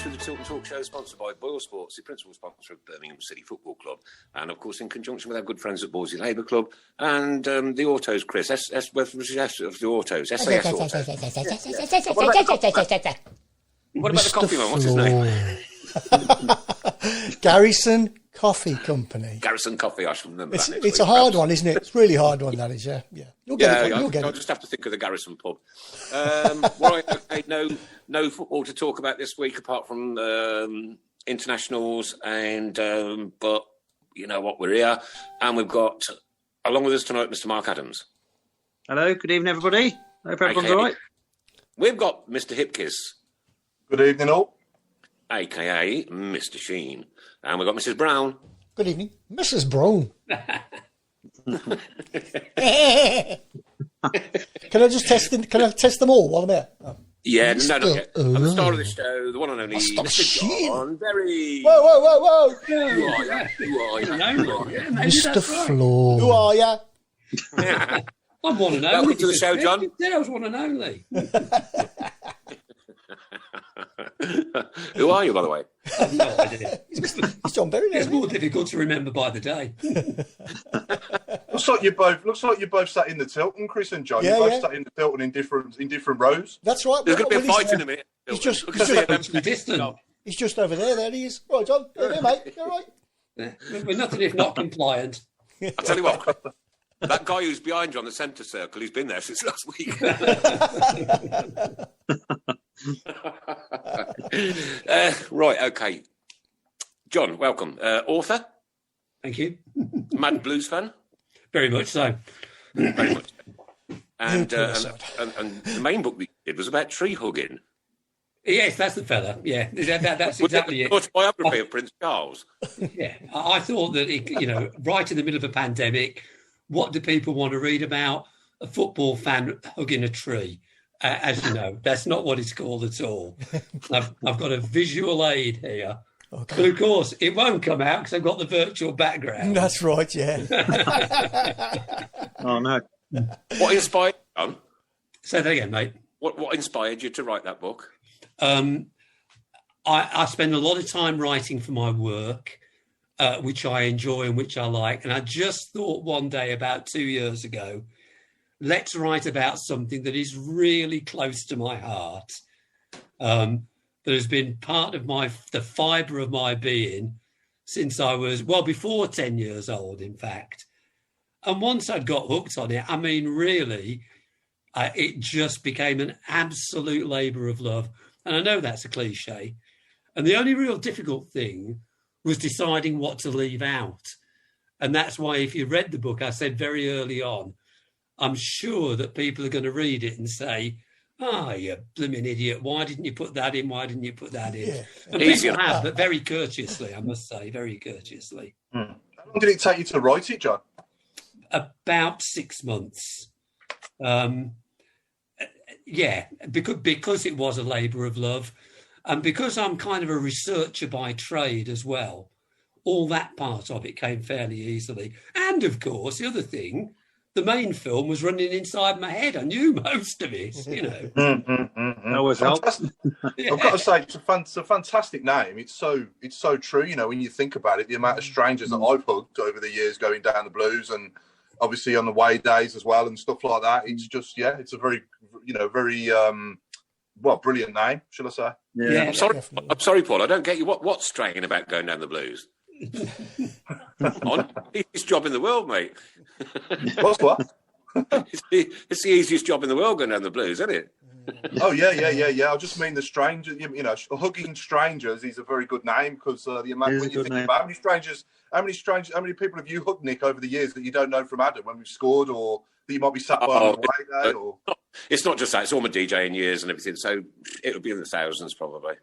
to the Tilton Talk Show, sponsored by Boyle Sports, the principal sponsor of Birmingham City Football Club, and of course in conjunction with our good friends at Borsley Labour Club and the Autos, Chris. S of the Autos, SAS Autos. What about the coffee man? What's his name? Garrison Coffee Company. Garrison Coffee. I shall remember that. It's a hard one, isn't it? It's a really hard one. That is, yeah. You'll get it. I'll just have to think of the Garrison pub. Right, okay, no football to talk about this week apart from internationals, and but you know what, we're here, and we've got along with us tonight Mr. Mark Adams. Hello, good evening, everybody. Hope everyone's all right. We've got Mr. Hipkiss. Good evening, all. AKA Mr. Sheen. And we've got Mrs. Brown. Good evening, Mrs. Brown. Can I just test them? Can I test them all while I'm here? Oh. Yeah, no. I'm the star of the show, the one and only Mr. Jon Berry. Whoa. Who are you? Mr. Floor. Who are you? I'm one and only. Welcome to the show, John. Yeah, I was one and only. Who are you, by the way? I have no idea. It's Jon Berry. It's more difficult to remember by the day. Looks like you both sat in the Tilton, Chris and John. Yeah, you both sat in the Tilton in different rows. That's right. There's going to be a fight in a minute. He's just distant. He's just over there. There he is. Right, John. There, mate. You're right. We're nothing if not compliant. I'll tell you what. That guy who's behind you on the centre circle, he's been there since last week. Right, okay. John, welcome. Author? Thank you. Mad Blues fan? Very much so. Very much so. And the main book we did was about tree hugging. Yes, that's the fella. Yeah, that's exactly it. Autobiography of Prince Charles. Yeah, I thought that, right in the middle of a pandemic, what do people want to read about? A football fan hugging a tree. As you know, that's not what it's called at all. I've got a visual aid here. Okay. But of course, it won't come out because I've got the virtual background. That's right, yeah. Oh, no. What inspired you? Say that again, mate. What inspired you to write that book? I spend a lot of time writing for my work, which I enjoy and which I like. And I just thought one day, about 2 years ago, let's write about something that is really close to my heart. That has been part of the fibre of my being since I was, before 10 years old, in fact. And once I'd got hooked on it, I mean, really, it just became an absolute labour of love. And I know that's a cliche. And the only real difficult thing was deciding what to leave out. And that's why, if you read the book, I said very early on, I'm sure that people are going to read it and say, you blooming idiot, why didn't you put that in? Why didn't you put that in? Yeah. And people have, but very courteously, I must say, very courteously. How long did it take you to write it, John? About 6 months. Because it was a labour of love, and because I'm kind of a researcher by trade as well, all that part of it came fairly easily. And of course, the other thing, the main film was running inside my head. I knew most of it, That always helps. Yeah. I've got to say, it's a fantastic name. It's so true. When you think about it, the amount of strangers that I've hugged over the years going down the blues, and obviously on the away days as well and stuff like that. It's just, it's a very, brilliant name, should I say? Yeah. I'm sorry, Paul. I don't get you. What's strange about going down the blues? Easiest job in the world, mate. What's what? It's the easiest job in the world going down the blues, isn't it? Oh yeah. I just mean the stranger. Hugging strangers is a very good name because the amount when you think about how many people have you hugged, Nick, over the years that you don't know from Adam when we've scored, or that you might be sat by on the way day, or it's not just that; it's all my DJing years and everything. So it'll be in the thousands, probably.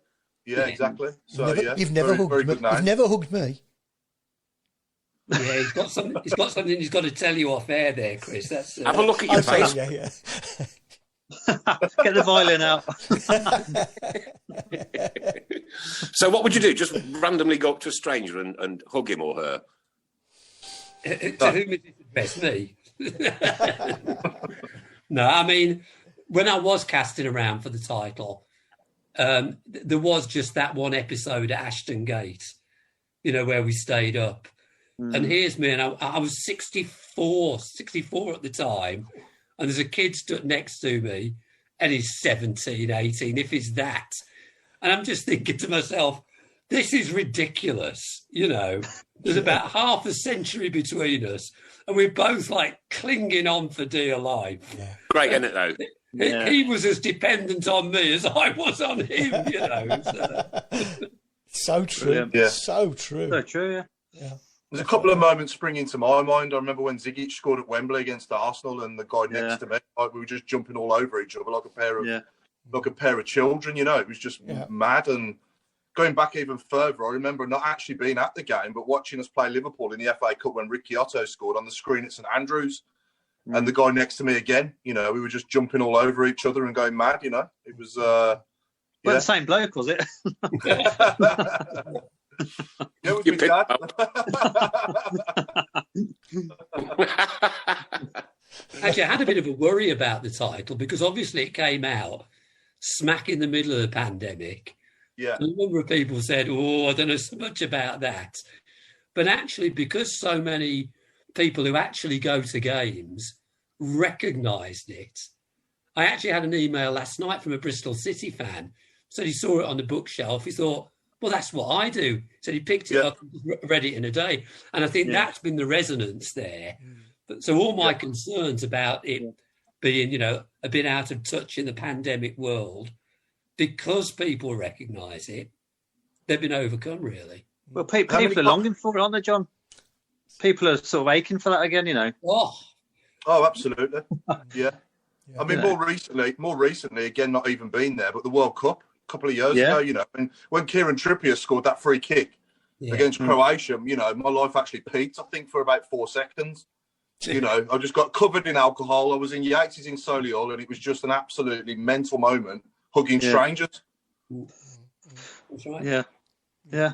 Yeah, exactly. So you've never hugged me. You've never hugged me. Yeah, he's got something he's got to tell you off air there, Chris. That's have a look at your face. Yeah. Get the violin out. So what would you do? Just randomly go up to a stranger and hug him or her? To whom is it best? Me? No, I mean, when I was casting around for the title, there was just that one episode at Ashton Gate, where we stayed up. And here's me, and I was 64 at the time, and there's a kid stood next to me, and he's 17, 18, if it's that. And I'm just thinking to myself, this is ridiculous. There's about half a century between us, and we're both like clinging on for dear life. Yeah. Great, isn't it, though? Yeah. He was as dependent on me as I was on him, So true. Brilliant. Yeah. So true. So true, Yeah. There's a couple of moments spring into my mind. I remember when Zigic scored at Wembley against Arsenal, and the guy next to me, like, we were just jumping all over each other like a pair of children. It was just mad. And going back even further, I remember not actually being at the game, but watching us play Liverpool in the FA Cup when Ricky Otto scored on the screen at St Andrews, and the guy next to me again. We were just jumping all over each other and going mad. It was. Well, the same bloke, was it? Yeah, it was my dad. Actually, I had a bit of a worry about the title because obviously it came out smack in the middle of the pandemic. Yeah. And a number of people said, I don't know so much about that. But actually, because so many people who actually go to games recognised it, I actually had an email last night from a Bristol City fan. Said he saw it on the bookshelf. He thought, well, that's what I do. So he picked it up and read it in a day. And I think that's been the resonance there. So all my concerns about it being, a bit out of touch in the pandemic world, because people recognise it, they've been overcome, really. Well, people are longing for it, aren't they, John? People are sort of aching for that again, Oh, absolutely. Yeah. I mean, more recently, again, not even been there, but the World Cup a couple of years ago, when Kieran Trippier scored that free kick against Croatia, my life actually peaked, I think, for about 4 seconds. I just got covered in alcohol. I was in Yates' in Solihull, and it was just an absolutely mental moment, hugging strangers. That's right. Yeah. Yeah.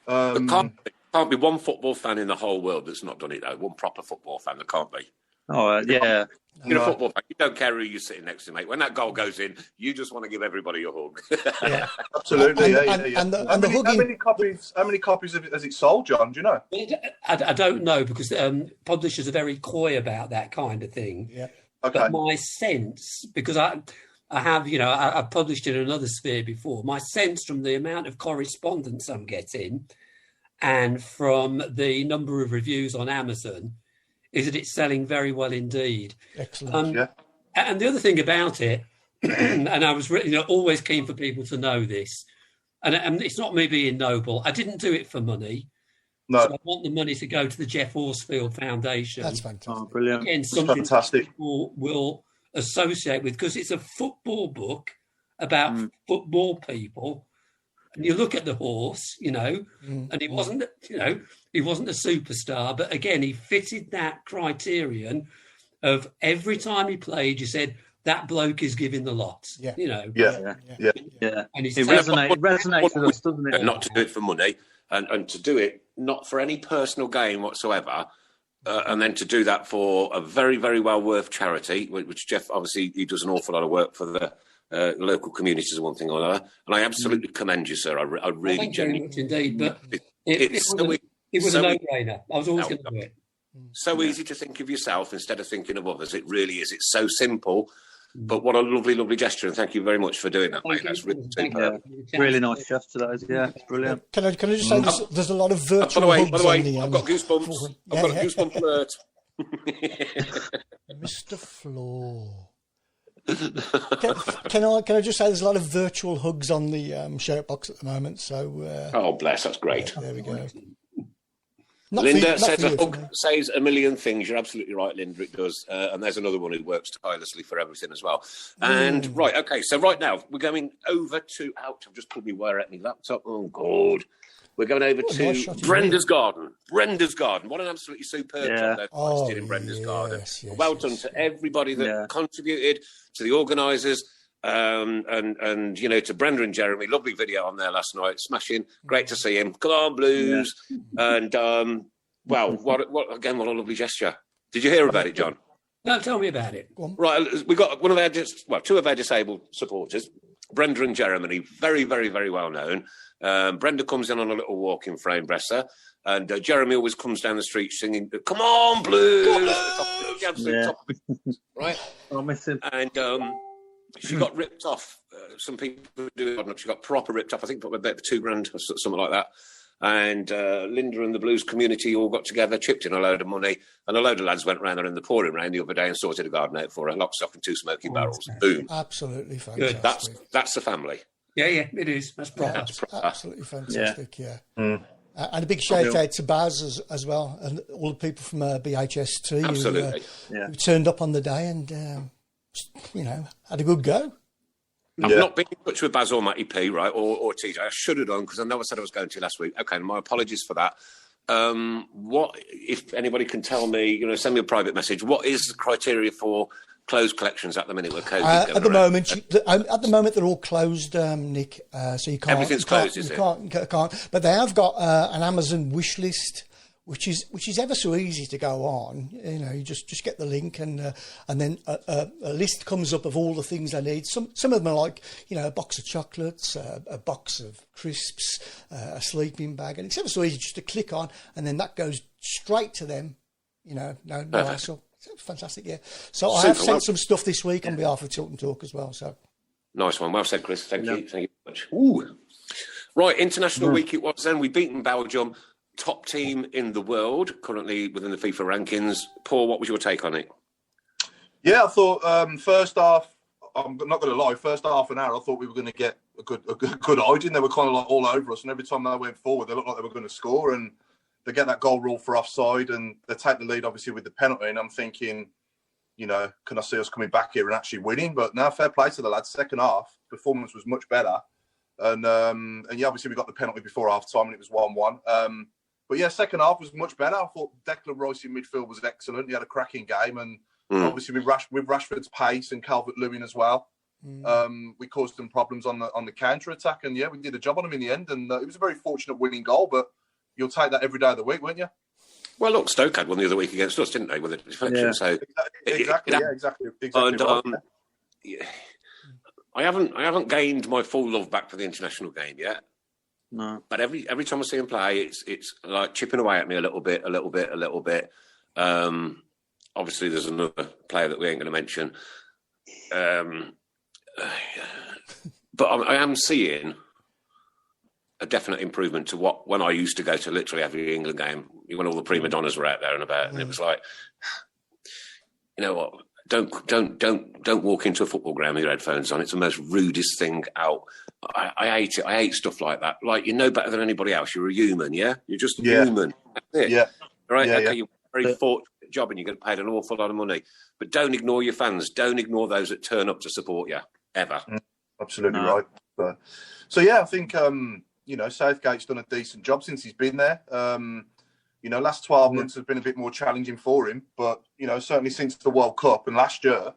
There can't be one football fan in the whole world that's not done it, though. One proper football fan, there can't be. Oh, yeah. You're a football fan. You don't care who you're sitting next to, mate. When that goal goes in, you just want to give everybody a hug. Yeah. Absolutely. And the hugging. How many copies has it sold, John? Do you know? I don't know, because publishers are very coy about that kind of thing. Yeah. Okay. But my sense, because I have, I've published in another sphere before, my sense from the amount of correspondence I'm getting and from the number of reviews on Amazon is that it's selling very well indeed. Excellent. And the other thing about it, and I was really, always keen for people to know this, and it's not me being noble. I didn't do it for money. No. So I want the money to go to the Jeff Horsfield Foundation. That's fantastic. Oh, brilliant. Again, That's something fantastic. people will associate with, because it's a football book about football people. And you look at the horse, and he wasn't, he wasn't a superstar, but again, he fitted that criterion of every time he played, you said, that bloke is giving the lot, Yeah. And It resonates with us, doesn't it? Not to do it for money, and to do it not for any personal gain whatsoever, and then to do that for a very, very well worth charity, which Jeff, obviously, he does an awful lot of work for the local communities and one thing or another. And I absolutely commend you, sir. I really thank you very much indeed. But it was a no-brainer. I was always going to do it. So easy to think of yourself instead of thinking of others. It really is. It's so simple. But what a lovely, lovely gesture. And thank you very much for doing that, mate. That's really superb. Really nice gesture, that is. Yeah, it's brilliant. Can I just say there's a lot of virtual By hugs the way, on the I've got goosebumps. I've got a goosebump alert. Mr. Floor. Can I just say there's a lot of virtual hugs on the shirt box at the moment. So oh, bless. That's great. There we go. Linda says a hug says a million things. You're absolutely right, Linda. It does. And there's another one who works tirelessly for everything as well. And right, okay. So right now we're going over to. Ouch! I've just put me wire at my laptop. Oh God. We're going over to Brenda's Garden. Brenda's Garden. What an absolutely superb job they've posted in Brenda's Garden. Well done to everybody that contributed, to the organisers, and to Brenda and Jeremy. Lovely video on there last night. Smashing. Great to see him. Come on, Blues. Yeah. And, what a lovely gesture. Did you hear about it, John? No, tell me about it. Right, we got two of our disabled supporters. Brenda and Jeremy, very, very, very well known. Brenda comes in on a little walking frame, bless her. And Jeremy always comes down the street singing, "Come on, Blues!" The absolute top, right? I'll miss him. And she got ripped off. Some people do it. She got proper ripped off. I think about $2,000 or something like that. And Linda and the blues community all got together, chipped in a load of money, and a load of lads went round there in the pouring rain the other day and sorted a garden out for her, lock, stock and 2 smoky barrels. Boom. Absolutely fantastic. Good. That's the family. Yeah, it is. That's proper. Yeah, that's absolutely fantastic, yeah. Mm. And a big shout out to Baz as well, and all the people from BHST who turned up on the day and, had a good go. I've not been in touch with Baz or Matty P, right, or TJ. I should have done, because I know I said I was going to last week. Okay, my apologies for that. What, if anybody can tell me, send me a private message, what is the criteria for closed collections at the minute with COVID? At the moment, they're all closed, Nick. So you can't. Everything's closed, is it? Can't. But they have got an Amazon wish list, which is ever so easy to go on. You just get the link, and then a list comes up of all the things they need. Some of them are like a box of chocolates, a box of crisps, a sleeping bag, and it's ever so easy just to click on, and then that goes straight to them. No hassle. It's fantastic, yeah. So I have sent some stuff this week on behalf of Tilton Talk as well. So nice one, well said, Chris. Thank you very much. Ooh. Right, International Week it was. Then we beaten Belgium. Top team in the world, currently within the FIFA rankings. Paul, what was your take on it? Yeah, I thought first half, I'm not going to lie, first half an hour, I thought we were going to get a good hygiene. They were kind of like all over us, and every time they went forward, they looked like they were going to score, and they get that goal rule for offside, and they take the lead, obviously, with the penalty, and I'm thinking, can I see us coming back here and actually winning? But now, fair play to the lads. Second half, performance was much better, and obviously we got the penalty before half time, and it was 1-1. But yeah, second half was much better. I thought Declan Rice in midfield was excellent. He had a cracking game, and obviously with Rashford's pace and Calvert-Lewin as well, we caused them problems on the counter attack. And yeah, we did a job on them in the end. And it was a very fortunate winning goal. But you'll take that every day of the week, won't you? Well, look, Stoke had one the other week against us, didn't they? With a deflection. Yeah. So exactly. And, right. I haven't gained my full love back for the international game yet. No, but every time I see him play, it's like chipping away at me a little bit. Obviously, there's another player that we ain't going to mention, but I am seeing a definite improvement to what when I used to go to literally every England game when all the prima donnas were out there and about, and it was like, you know what? Don't walk into a football ground with your headphones on. It's the most rudest thing out. I hate it. I hate stuff like that. Like, you know better than anybody else. You're a human, yeah? You're just human. That's it. Yeah. Right? Yeah, okay, you're a very fortunate job and you get paid an awful lot of money. But don't ignore your fans. Don't ignore those that turn up to support you, ever. Absolutely right. So, yeah, I think, Southgate's done a decent job since he's been there. Last 12 months has been a bit more challenging for him, but certainly since the World Cup and last year,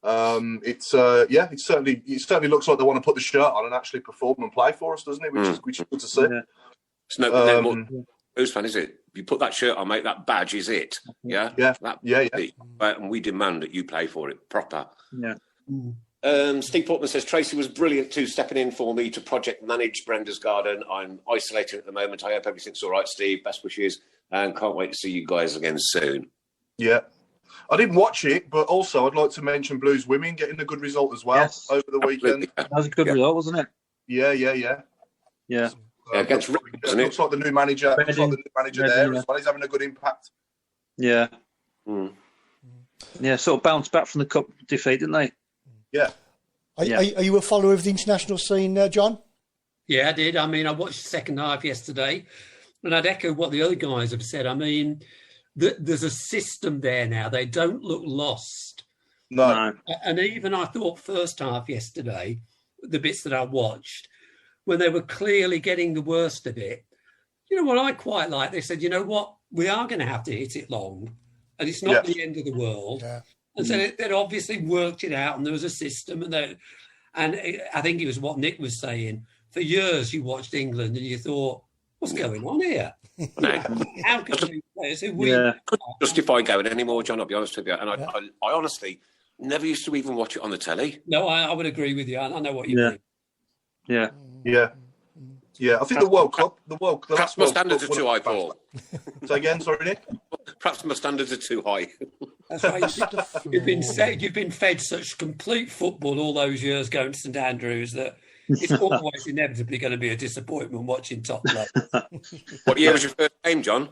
it certainly looks like they want to put the shirt on and actually perform and play for us, doesn't it? Which is good to see. Yeah. It's no more who's fan, is it? If you put that shirt on, mate, that badge is it. Yeah, and we demand that you play for it proper. Yeah. Steve Portman says Tracy was brilliant too, stepping in for me to project manage Brenda's garden. I'm isolated at the moment. I hope everything's all right, Steve. Best wishes, and can't wait to see you guys again soon. Yeah, I didn't watch it, but also I'd like to mention Blues women getting a good result as well over the weekend. That was a good result, wasn't it? Yeah. Against Rick, doesn't it? Looks like the new manager. Looks like the new manager there as well. He's having a good impact. Yeah. Yeah, sort of bounced back from the cup defeat, didn't they? Yeah. Are you a follower of the international scene, John? Yeah, I did. I mean, I watched the second half yesterday, and I'd echo what the other guys have said. I mean, there's a system there now. They don't look lost. No. And even I thought first half yesterday, the bits that I watched, when they were clearly getting the worst of it, you know what I quite like? They said, you know what? We are going to have to hit it long, and it's not the end of the world. Yeah. And so they'd obviously worked it out, and there was a system. And I think it was what Nick was saying. For years, you watched England, and you thought, what's going on here? How can you players who couldn't justify going anymore, John, I'll be honest with you. And I honestly never used to even watch it on the telly. No, I would agree with you. I know what you mean. Yeah. Yeah. Yeah, I think the World Cup, the Perhaps last my World standards Cup, are too high, Paul. Say again, sorry, Nick. Perhaps my standards are too high. That's right. You've been fed such complete football all those years going to St Andrews that it's always inevitably going to be a disappointment watching top level. What year was your first game, John?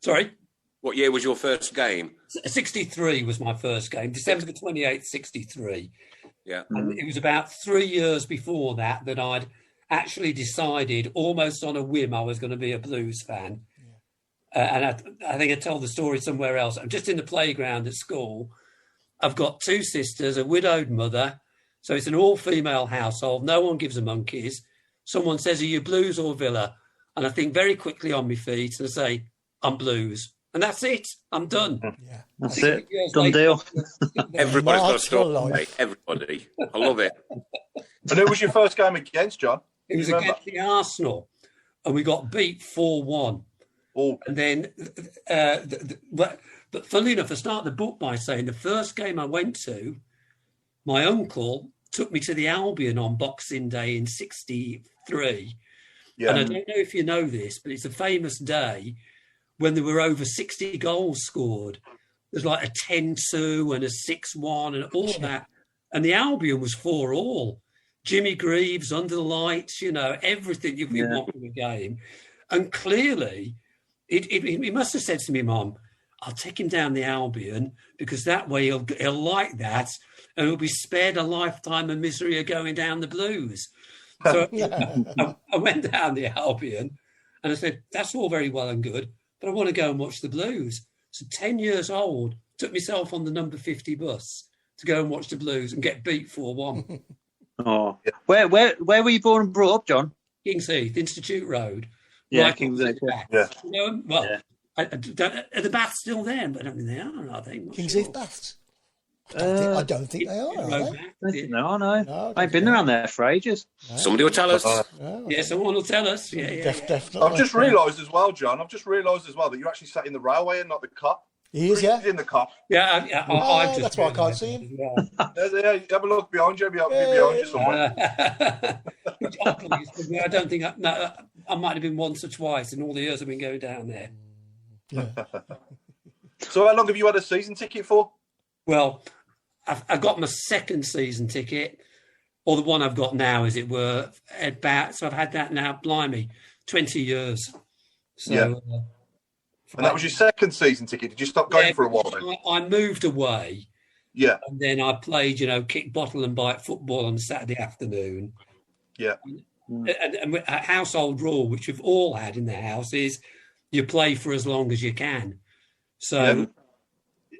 Sorry? What year was your first game? 63 was my first game, December the 28th, 63. Yeah. And it was about 3 years before that I'd actually decided, almost on a whim, I was going to be a Blues fan. And I think I told the story somewhere else. I'm just in the playground at school. I've got two sisters, a widowed mother. So it's an all-female household. No one gives a monkeys. Someone says, are you Blues or Villa? And I think very quickly on my feet and say, I'm Blues. And that's it. I'm done. Yeah. That's it. Done deal. Everybody's got a story, mate. Everybody. I love it. And who was your first game against, John? It was against the Arsenal. And we got beat 4-1. Oh. And then, but funnily enough, I start the book by saying the first game I went to, my uncle took me to the Albion on Boxing Day in 63. Yeah. And I don't know if you know this, but it's a famous day when there were over 60 goals scored. There's like a 10-2 and a 6-1 and all that. And the Albion was 4-4. Jimmy Greaves, under the lights, everything you want from a game. And clearly, he must have said to me, Mum, I'll take him down the Albion because that way he'll like that and he'll be spared a lifetime of misery of going down the Blues. So I went down the Albion and I said, that's all very well and good, but I want to go and watch the Blues. So 10 years old, took myself on the number 50 bus to go and watch the Blues and get beat 4-1. Oh, where were you born and brought up, John? Kings Heath, Institute Road. Yeah, right Kings Heath. Yeah. Are the baths still there? But I don't think they are. I think Kings Heath Baths. I don't think they are they? No. No, I've been around there for ages. Somebody will tell us. Yeah, someone will tell us. Yeah. Definitely. I've just realised as well, John, that you're actually sat in the railway and not the cop. He is, yeah. He's in the cop. Yeah, I've just that's why I can't see him. Yeah, have a look behind you. Behind you somewhere. Which oddly, I don't think I might have been once or twice in all the years I've been going down there. Yeah. So how long have you had a season ticket for? Well, I got my second season ticket, or the one I've got now, as it were, so I've had that now, blimey, 20 years. So, yeah. And that was your second season ticket. Did you stop going for a while then? I moved away. Yeah. And then I played, kick, bottle and bite football on Saturday afternoon. Yeah. And a household rule, which we've all had in the house, is you play for as long as you can. So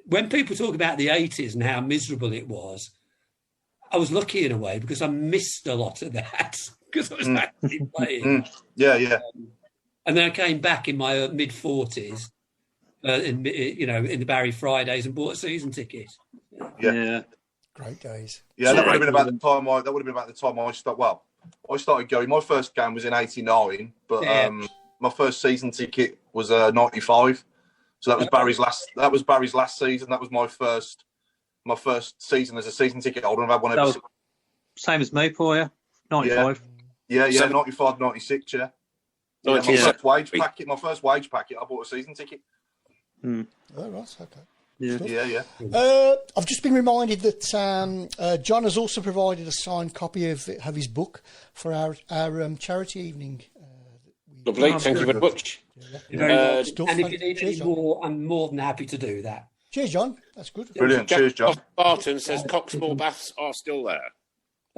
when people talk about the 80s and how miserable it was, I was lucky in a way because I missed a lot of that because I was actually playing. Yeah. And then I came back in my mid-40s, in the Barry Fridays and bought a season ticket. Yeah. Great days. Yeah, that would have been about the time I stopped. Well, I started going. My first game was in '89, but my first season ticket was '95. So that was Barry's last. That was Barry's last season. That was my first season as a season ticket holder. I've had one ever. Same as me, Paul. Yeah, '95. Yeah, 95, 96. Yeah. My first wage packet. I bought a season ticket. Oh, right, okay. Yeah. I've just been reminded that John has also provided a signed copy of his book for our charity evening. Lovely, thank you very much. And if you need any more, I'm more than happy to do that. Cheers, John. That's good. Brilliant. Cheers, John. Barton says Coxmore Baths are still there.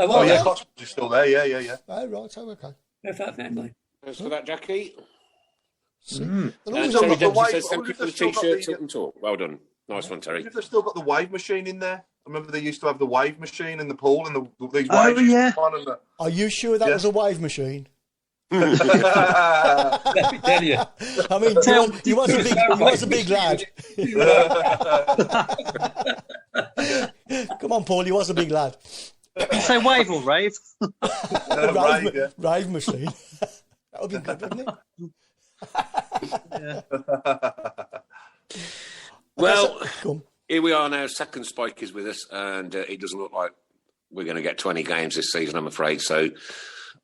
Coxmore is still there. Yeah. Oh, right. Oh, okay. Thanks for that, Jackie. Mm. Terry Dempsey says thank you for the t-shirt, Tilt and Talk. Well done. Nice one, Terry. If they've still got the wave machine in there. I remember they used to have the wave machine in the pool and these waves. Are you sure that was a wave machine? Let me tell you. I mean, he was a big lad. Come on, Paul, he was a big lad. Say wave or rave? Rave machine. That would be good, wouldn't it? Well, here we are now. Second Spike is with us, and it doesn't look like we're going to get 20 games this season, I'm afraid. So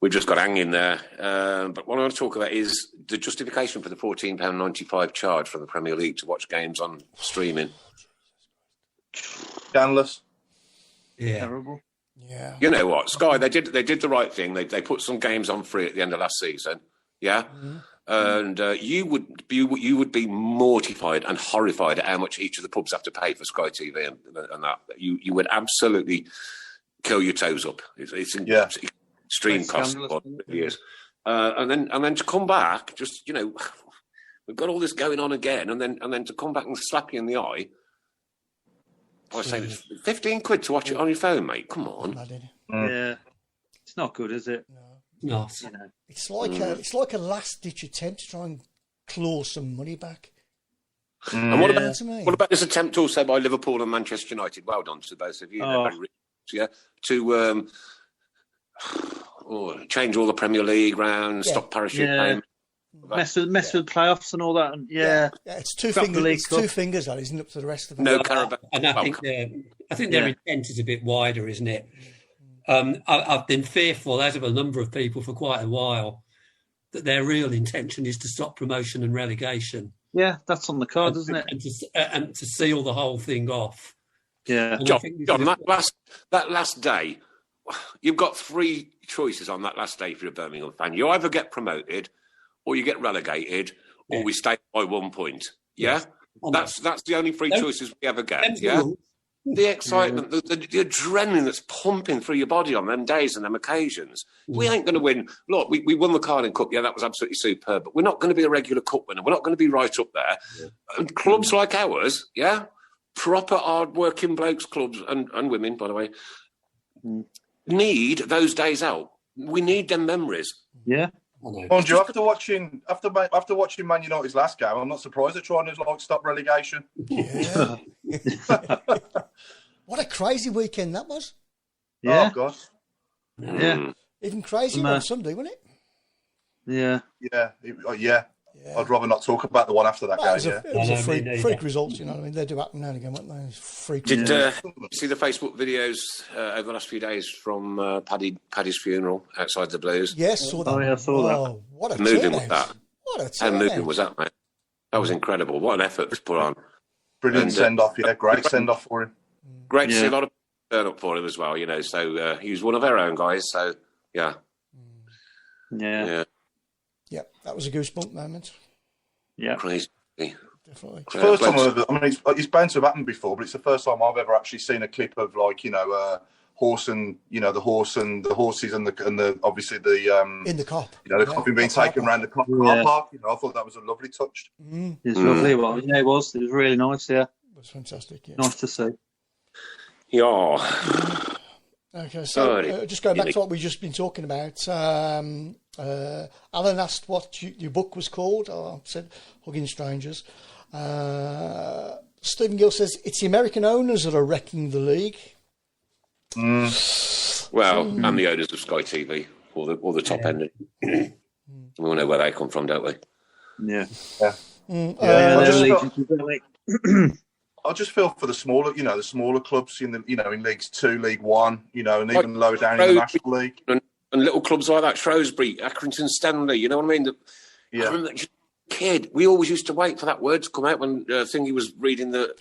we've just got to hang in there. But what I want to talk about is the justification for the £14.95 charge from the Premier League to watch games on streaming. Scandalous. Yeah. Terrible. Yeah. You know what, Sky? They did the right thing. They put some games on free at the end of last season. Yeah. Mm-hmm. And you would be mortified and horrified at how much each of the pubs have to pay for Sky TV and that. You would absolutely curl your toes up. It's extreme cost. It is. And then to come back, just we've got all this going on again, and then to come back and slap you in the eye. I was saying it's £15 to watch it on your phone, mate. Come on. Yeah, it's not good, is it? No. It's like a last-ditch attempt to try and claw some money back. And what about this attempt also by Liverpool and Manchester United? Well done to both of you. To change all the Premier League round, stop parachute payments. Mess with playoffs and all that. And it's two fingers. It's two fingers, that isn't up to the rest of them. No Carabao. And I think their intent is a bit wider, isn't it? I've been fearful, as of a number of people for quite a while, that their real intention is to stop promotion and relegation. Yeah, that's on the card, isn't it? And to seal the whole thing off. Yeah, John, that last day, you've got three choices on that last day if you're a Birmingham fan. You either get promoted, or you get relegated, or we stay by 1 point. Yeah, that's the only three choices we ever get. Yeah. The excitement, the adrenaline that's pumping through your body on them days and them occasions. We ain't going to win. Look, we won the Carling Cup. Yeah, that was absolutely superb. But we're not going to be a regular cup winner. We're not going to be right up there. Yeah. And clubs like ours, proper hard-working blokes, clubs and women, by the way, need those days out. We need them memories. Yeah. Andrew, after watching Man United's last game, I'm not surprised they're trying to stop relegation. Yeah. What a crazy weekend that was! Yeah. Oh God. Yeah. Even crazier on Sunday, wasn't it? Yeah. Yeah. I'd rather not talk about the one after that game. It was a freak result, you know what I mean? They do happen now and again, weren't they? Freak. Did you see the Facebook videos over the last few days from Paddy's funeral outside the Blues? Yes, saw that. Oh, yeah, I saw that. What a moving was that? What a how moving was that, mate? That was incredible. What an effort was put on. Brilliant send-off, great send-off for him. Great to see a lot of turn up for him as well, so he was one of our own guys, so Yeah, that was a goosebump moment. Yeah. Crazy. Definitely. First time it's bound to have happened before, but it's the first time I've ever actually seen a clip of horse and the horses and the obviously the in the cop. The coffin being taken around the car park. I thought that was a lovely touch. It's lovely. Well, it was. It was really nice. Yeah. It was fantastic. Yeah. Nice to see. Yeah. Okay, so just going back to what we've just been talking about, Alan asked what your book was called. I said Hugging Strangers. Stephen Gill says it's the American owners that are wrecking the league. Well, and the owners of Sky TV, or the top end. We all know where they come from, don't we? Yeah. I just feel for the smaller, the smaller clubs in in Leagues 2, League 1, and even lower down in the National League. And little clubs like that, Shrewsbury, Accrington Stanley, you know what I mean? I remember, kid, we always used to wait for that word to come out when Thingy was reading the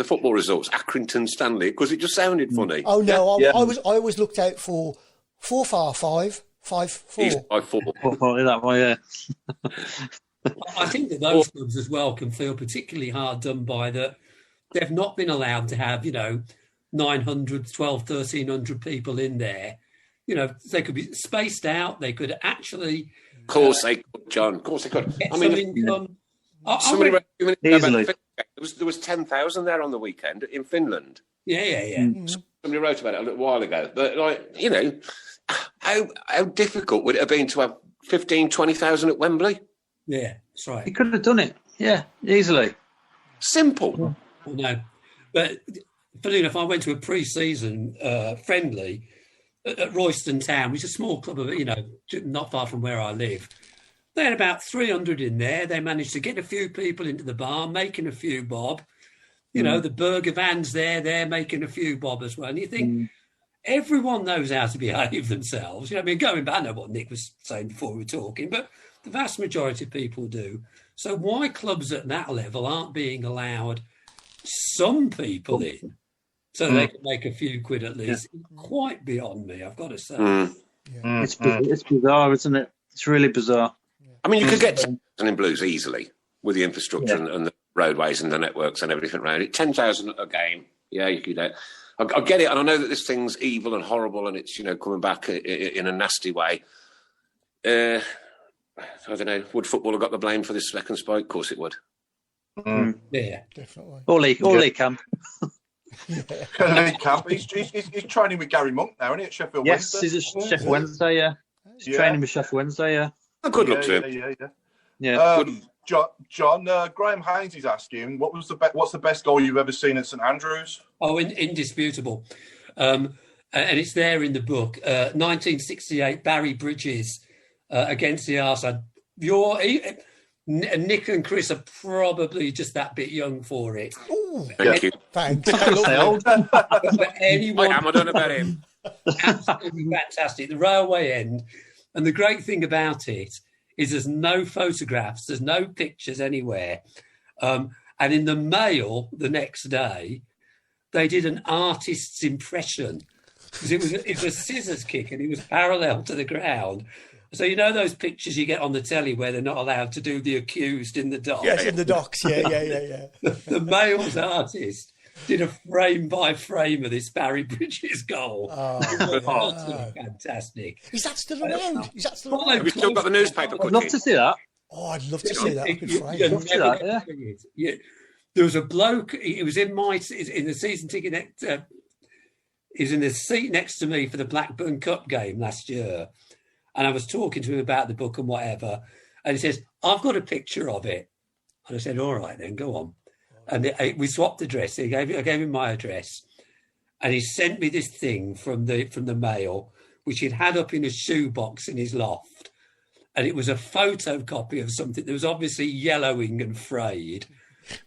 football results, Accrington Stanley, because it just sounded funny. Oh no, I always looked out for 4-5. 5-4. He's 5-4. That way, yeah. I think that those clubs as well can feel particularly hard done by that. They've not been allowed to have, 900, 1,200, 1,300 people in there. They could be spaced out. They could actually... Of course they could, John. Of course they could. I mean, somebody wrote easily. There was 10,000 there on the weekend in Finland. Yeah. Somebody wrote about it a little while ago. But, how difficult would it have been to have 15,000, 20,000 at Wembley? Yeah, that's right. He could have done it. Yeah, easily. Simple. Well, no. But, funny enough, I went to a pre-season friendly at Royston Town, which is a small club, not far from where I live. They had about 300 in there. They managed to get a few people into the bar, making a few bob. The burger vans there, they're making a few bob as well. And you think, everyone knows how to behave themselves. You know, I mean, going back, I know what Nick was saying before we were talking, but the vast majority of people do. So why clubs at that level aren't being allowed some people in so they can make a few quid at least? Quite beyond me, I've got to say. It's bizarre, isn't it? It's really bizarre. I mean, you could get 10,000 in Blues easily with the infrastructure and the roadways and the networks and everything around it. 10,000 a game, yeah, you could do it. I get it, and I know that this thing's evil and horrible, and it's, you know, coming back in a nasty way. I don't know. Would football have got the blame for this second spike? Of course it would. Yeah, definitely. All he can. He's training with Gary Monk now, isn't he, at Sheffield Wednesday? Yes, he's at Sheffield Wednesday, yeah. He's training with Sheffield Wednesday, yeah. Good luck to him. Yeah. John, Graham Haynes is asking, what's the best goal you've ever seen at St Andrews? Oh, indisputable. And it's there in the book. 1968, Barry Bridges against the Arsenal. Nick and Chris are probably just that bit young for it. Ooh, Thank you. thanks. But anyone, I don't know about him. absolutely fantastic. The railway end. And the great thing about it is there's no photographs, there's no pictures anywhere. And in the Mail the next day, they did an artist's impression because it was a scissors kick and it was parallel to the ground. So you know those pictures you get on the telly where they're not allowed to do the accused in the dock? Yes, in the docks, yeah. The Mail's artist did a frame by frame of this Barry Bridges goal. Absolutely fantastic. Is that still around? Have you still got the newspaper I'd cookie? love to see that. Oh, I'd love to see that. You're never gonna see it. Yeah. There was a bloke. It was in the season ticket. He was in the seat next to me for the Blackburn Cup game last year, and I was talking to him about the book and whatever. And he says, "I've got a picture of it." And I said, "All right, then go on." And we swapped address. I gave him my address, and he sent me this thing from the Mail, which he'd had up in a shoebox in his loft, and it was a photocopy of something that was obviously yellowing and frayed,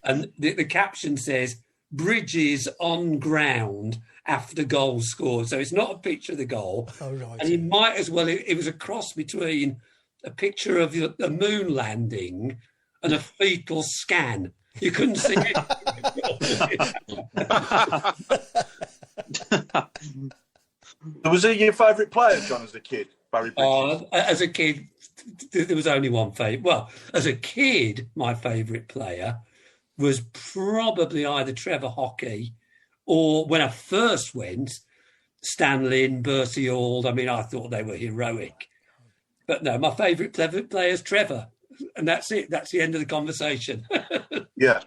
and the caption says "Bridges on ground after goal scored." So it's not a picture of the goal, and he might as well. It was a cross between a picture of the moon landing and a fetal scan. You couldn't see it. Was he your favourite player, John, as a kid, Barry Bridges? As a kid, there was only one favourite. Well, as a kid, my favourite player was probably either Trevor Hockey or, when I first went, Stan Lynn, Bertie Auld. I mean, I thought they were heroic. But no, my favourite player is Trevor. And that's it. That's the end of the conversation. Yeah.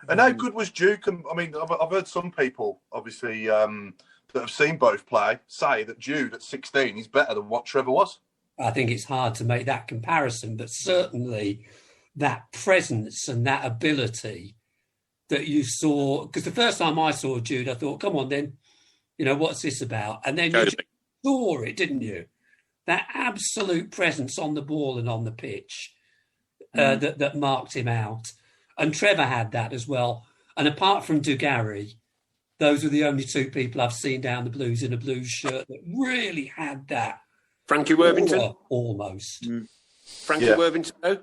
And how good was Duke? I mean, I've heard some people, obviously, that have seen both play, say that Jude at 16 is better than what Trevor was. I think it's hard to make that comparison, but certainly that presence and that ability that you saw, because the first time I saw Jude, I thought, come on then, what's this about? And then you just saw it, didn't you? That absolute presence on the ball and on the pitch that marked him out. And Trevor had that as well. And apart from Dugarry, those were the only two people I've seen down the Blues in a Blues shirt that really had that. Frankie Worthington? Almost. Frankie Worthington, though?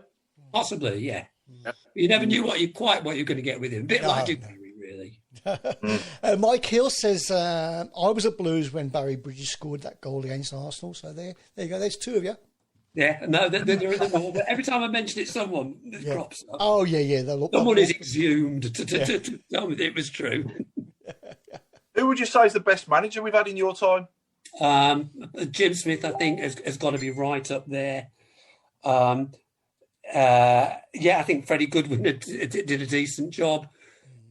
Possibly, yeah. You never knew what you're going to get with him. A bit like Dugarry, really. Mike Hill says, I was at Blues when Barry Bridges scored that goal against Arsenal. So there you go. There's two of you. Yeah, no, every time I mention it, someone crops up. Oh, yeah. Someone is exhumed to tell me that it was true. Who would you say is the best manager we've had in your time? Jim Smith, I think, has got to be right up there. I think Freddie Goodwin did a decent job.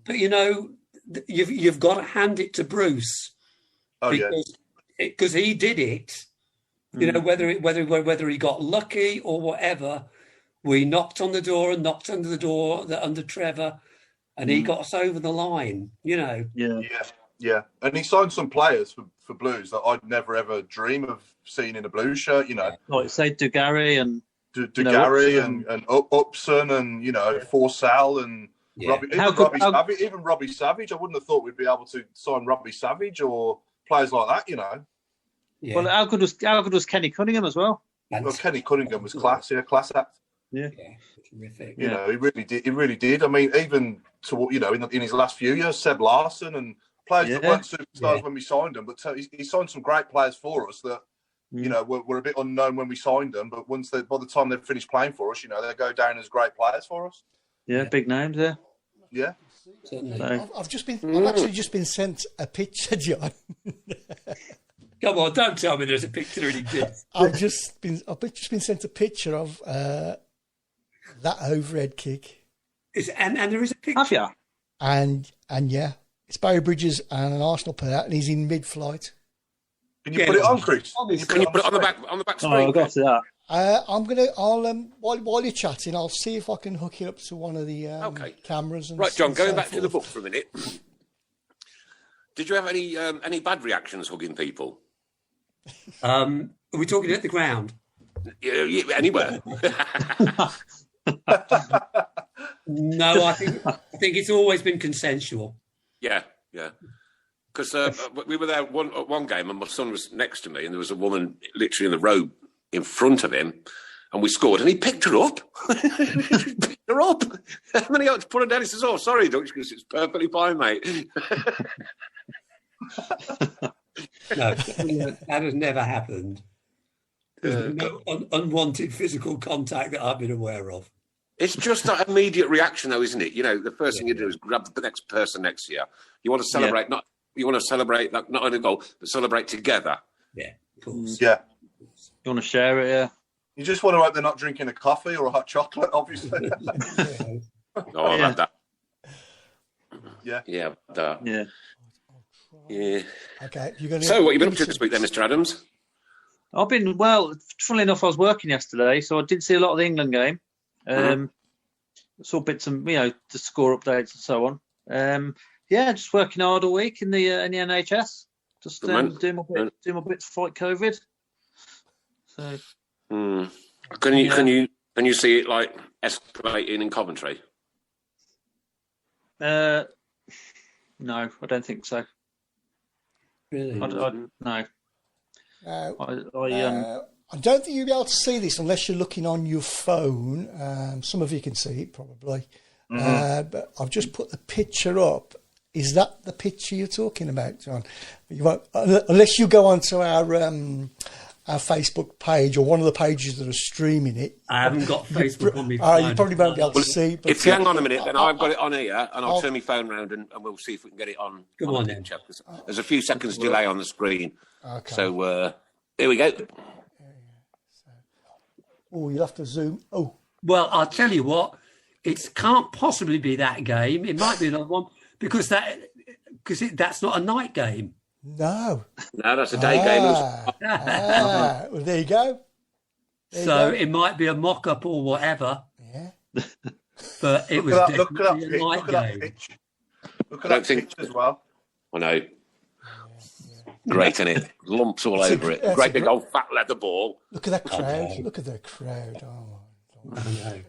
But, you've got to hand it to Bruce. Because he did it. Whether he got lucky or whatever, we knocked on the door under Trevor, and he got us over the line. Yeah. And he signed some players for Blues that I'd never ever dream of seeing in a Blues shirt. Like say Dugarry and Dugarry and Upson and Forsell and Robbie Savage. I wouldn't have thought we'd be able to sign Robbie Savage or players like that, you know. Yeah. Well, how good was Kenny Cunningham as well? Well, Kenny Cunningham was class act. Yeah, terrific. You know, he really did. I mean, even to, you know, in his last few years, Seb Larson and players that weren't superstars when we signed them, but he signed some great players for us that, you know, were a bit unknown when we signed them, but by the time they've finished playing for us, you know, they go down as great players for us. Yeah, big names there. Yeah. Certainly. So, I've actually just been sent a picture, John. Come on, don't tell me there's a picture in this. I've just been sent a picture of that overhead kick, And there is a picture. have you? and yeah, it's Barry Bridges and an Arsenal player, and he's in mid-flight. Can you put it on, Chris? Can you put it on the back screen? Oh, I got to that. While you're chatting, I'll see if I can hook it up to one of the cameras. And Right, John. and Going so back to the forth. book for a minute. Did you have any bad reactions hugging people? Are we talking at the ground? Yeah, anywhere. No, I think it's always been consensual. Yeah. Because we were there at one game, and my son was next to me, and there was a woman literally in the row in front of him, and we scored, and he picked her up. Picked her up, and then he had to put her down. He says, "Oh, sorry, Dutch, because it's perfectly fine, mate." No, that has never happened. There's no unwanted physical contact that I've been aware of. It's just that immediate reaction, though, isn't it? You know, the first thing you do is grab the next person next to you. You want to celebrate, not only a goal, but celebrate together. Yeah, of course. Yeah. You want to share it? Yeah. You just want to hope they're not drinking a coffee or a hot chocolate, obviously. Oh, I like that. Yeah. Yeah. That. Yeah. Yeah. Okay, you're gonna. So, what have you been up to this week, then, Mr. Adams? I've been, well, funnily enough, I was working yesterday, so I didn't see a lot of the England game. Saw bits and, you know, the score updates and so on. Yeah, just working hard all week in the NHS. Just doing my bit to fight COVID. So, Can you see it like escalating in Coventry? no, I don't think so. Really? No. I don't think you'll be able to see this unless you're looking on your phone. Some of you can see it probably, but I've just put the picture up. Is that the picture you're talking about, John? You won't, unless you go onto our Facebook page or one of the pages that are streaming it. I haven't got Facebook on my phone. You probably won't be able to see. But If you hang on a minute, then I've got it on here, and I'll turn my phone round and we'll see if we can get it on. Come on, then. picture. There's a few seconds delay on the screen. Okay. So here we go. Oh, you'll have to zoom. Oh, Well, I'll tell you what, it can't possibly be that game. It might be another one because that's not a night game. no. No, that's a day game. Well, there you go. It might be a mock-up or whatever. Yeah. But it was Look at that definitely a night game. pitch. Look at that pitch as well. I know. Great, isn't it? Lumps all over it. Great big old fat leather ball. Look at that crowd. Look at the crowd. Oh, my God. I know.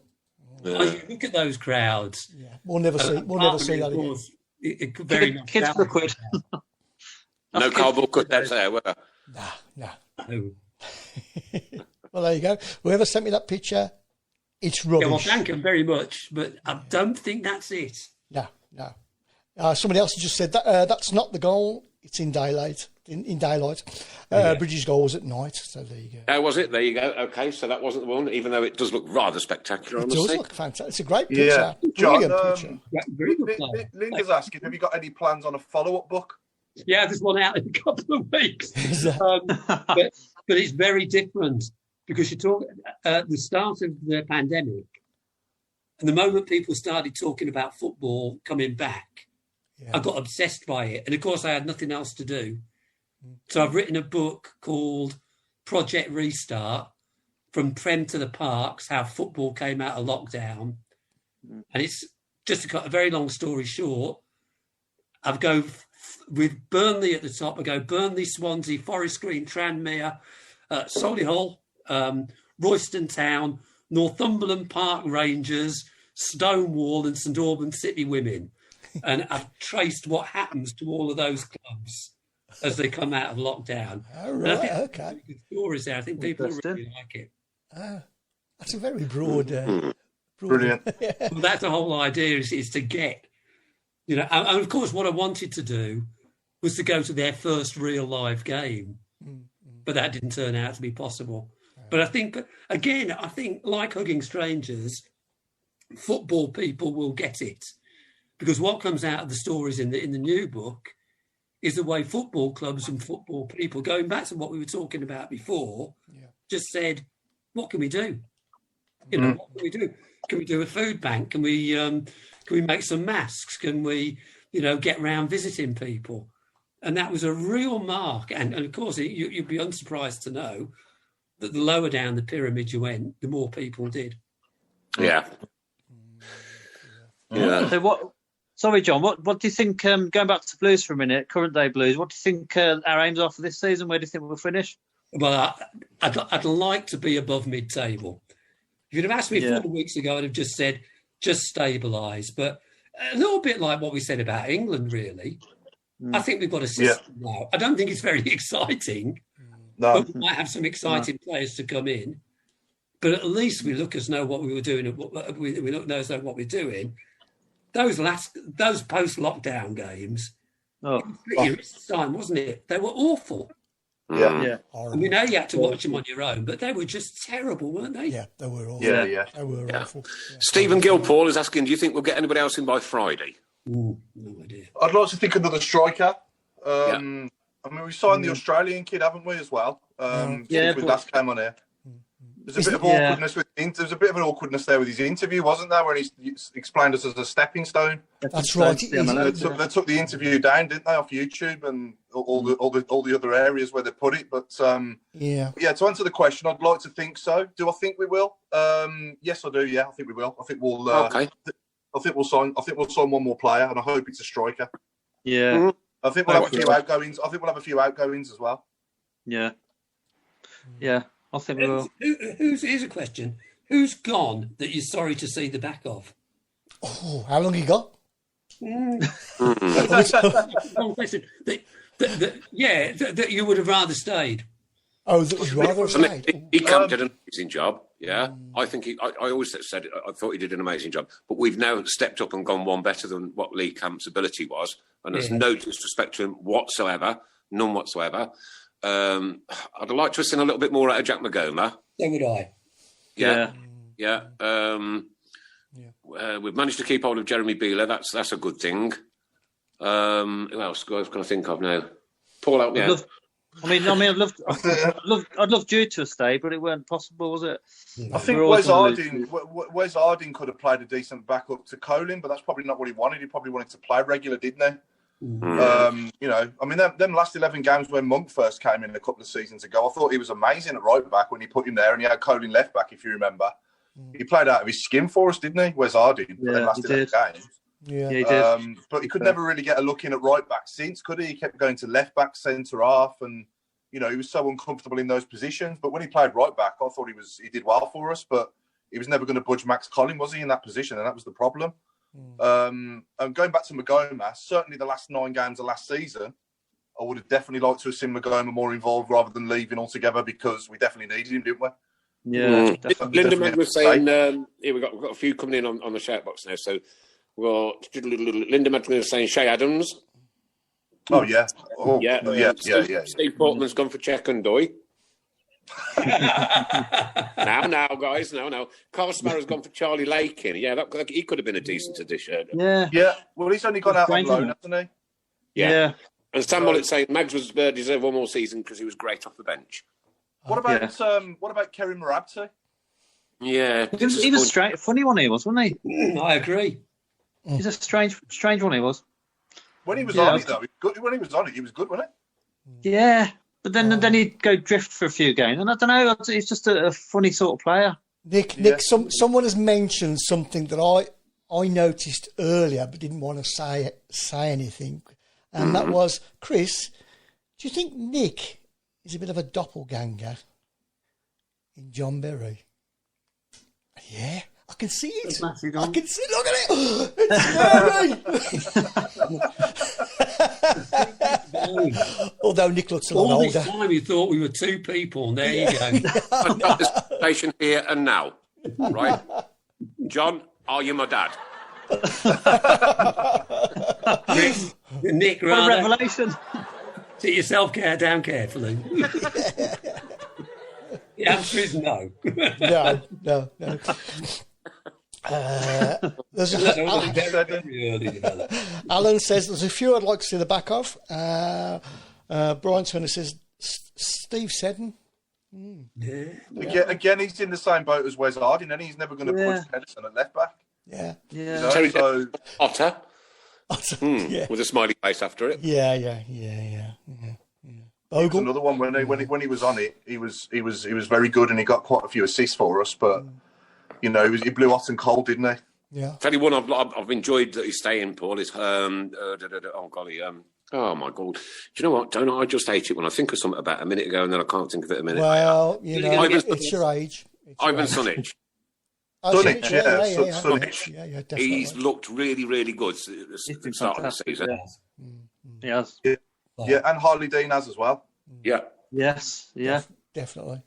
Oh, look at those crowds. Yeah. We'll never see that again. It could very much Kids for a quid. No cardboard cutouts there, were there? No. No. Well, there you go. Whoever sent me that picture, it's rubbish. Yeah, well, thank them very much, but I don't think that's it. No. Somebody else just said that that's not the goal. It's in daylight. In daylight. Bridges' goal was at night. So there you go. Was it? There you go. Okay, so that wasn't the one, even though it does look rather spectacular, I It must does say. look fantastic. It's a great picture. Yeah. John, Brilliant picture. Yeah, very good player. Linda's asking, have you got any plans on a follow-up book? Yeah, there's one out in a couple of weeks. But it's very different because you talk at the start of the pandemic, and the moment people started talking about football coming back, I got obsessed by it. And of course, I had nothing else to do. So I've written a book called Project Restart, From Prem to the Parks, How Football Came Out of Lockdown. And it's just to cut a very long story short, I go with Burnley at the top. I go Burnley, Swansea, Forest Green, Tranmere, Solihull, Royston Town, Northumberland Park Rangers, Stonewall and St Albans City Women. And I've traced what happens to all of those clubs as they come out of lockdown. Oh, right, And I think okay. good stories there. I think people really like it. That's a very broad. Brilliant. Well, that's the whole idea is to get, and of course what I wanted to do was to go to their first real live game, but that didn't turn out to be possible. But I think, again, like Hugging Strangers, football people will get it, because what comes out of the stories in the new book is the way football clubs and football people, going back to what we were talking about before, just said, what can we do? What can we do? Can we do a food bank? Can we make some masks? Can we, get round visiting people? And that was a real mark. And of course, you'd be unsurprised to know that the lower down the pyramid you went, the more people did. Yeah. Yeah. So sorry, John, what do you think, going back to Blues for a minute, current day Blues, what do you think our aims are for this season? Where do you think we'll finish? Well, I'd like to be above mid-table. If you'd have asked me 4 weeks ago, I'd have just said, just stabilise. But a little bit like what we said about England, really. I think we've got a system now. I don't think it's very exciting. No. But we might have some exciting players to come in. But at least we look as know what we were doing. We look as know what we're doing. Those post-lockdown games, time, wasn't it? They were awful. Yeah. I mean, now you had to watch them on your own, but they were just terrible, weren't they? Yeah, they were awful. Yeah. They were awful. Yeah. Stephen Gilpaul is asking, do you think we'll get anybody else in by Friday? Ooh, no idea. I'd like to think another striker. I mean, we signed the Australian kid, haven't we, as well? Since we last came on here. There's a bit of awkwardness there's a bit of an awkwardness there with his interview, wasn't there, when he explained us as a stepping stone? That's right. They took the interview down, didn't they, off YouTube and all the other areas where they put it. But to answer the question, I'd like to think so. Do I think we will? Yes, I do. Yeah, I think we will. I think we'll. Okay. I think we'll sign one more player, and I hope it's a striker. Yeah. Mm-hmm. I think we'll have a few outgoings. I think we'll have a few outgoings as well. Yeah. Yeah. I think we will. Here's a question. Who's gone that you're sorry to see the back of? Oh, how long you got? Question. That you would have rather stayed. Oh, that you'd rather have stayed. He did an amazing job. Yeah, I think I always said it. I thought he did an amazing job. But we've now stepped up and gone one better than what Lee Camp's ability was, and there's no disrespect to him whatsoever, none whatsoever. I'd like to have seen a little bit more out of Jack Magoma. So would I. Yeah. We've managed to keep hold of Jeremy Beeler. That's a good thing. Who else can I think of now? Paul, help me out. I'd love Jude to have stayed, but it weren't possible, was it? I think Wes Harding could have played a decent backup to Colin, but that's probably not what he wanted. He probably wanted to play regular, didn't he? Them last 11 games when Monk first came in a couple of seasons ago, I thought he was amazing at right back when he put him there, and he had Colin left back, if you remember. He played out of his skin for us, didn't he? Wes Harding, for them last 11 games. Yeah, he did. But he could never really get a look in at right back since, could he? He kept going to left back, centre half, and he was so uncomfortable in those positions. But when he played right back, I thought he did well for us. But he was never going to budge Max Collin, was he, in that position? And that was the problem. And going back to Magoma, certainly the last 9 games of last season, I would have definitely liked to have seen Magoma more involved rather than leaving altogether, because we definitely needed him, didn't we? Yeah. Linda Meg was saying, we've got a few coming in on the shout box now. So Linda Meg was saying Shay Adams. Oh, yeah. Steve Portman's gone for Chekundoy. now, guys, no. Carl Sparrow's gone for Charlie Lakin. Yeah, he could have been a decent addition. Yeah. Well, he's only gone out on loan, hasn't he? Yeah. And Sam Mullet saying Mags was deserved one more season because he was great off the bench. What about Kerry Marabti? Yeah, he was strange, funny one he was, wasn't he? I agree. He's a strange one he was. When he was on it, though, when he was on it, he was good, wasn't he? Yeah. But then he'd go drift for a few games, and I don't know. He's just a funny sort of player. Nick, someone has mentioned something that I noticed earlier, but didn't want to say anything, and that was, Chris, do you think Nick is a bit of a doppelganger in Jon Berry? Yeah, I can see it. I can see. Look at it. It's Although Nick looks a lot All older. this time you thought we were two people, and there you go. I've got this conversation here and now, right? John, are you my dad? Nick, What a rather, revelation. sit yourself down carefully. The answer is no. No. There's Alan says there's a few I'd like to see the back of. Brian Turner says Steve Seddon. Again, he's in the same boat as Wes Harding, and he's never going to push Pedersen at left back. Yeah. You know, so Otter. Yeah. With a smiley face after it. Yeah. Bogle. another one when he was on it, he was very good, and he got quite a few assists for us. But you know, he blew hot and cold, didn't he? Yeah. Tell you one I've enjoyed that he's staying, Paul, is oh my God. Do you know what? Don't I just hate it when I think of something about a minute ago and then I can't think of it a minute later. Well, you know, it's your age. Ivan Sunich. Sunich, Sunich. Yeah, definitely. He's looked really, really good at the start of the season. Yes. Yeah, and Harley Dean has as well. Yeah. Yes. Yeah. Definitely.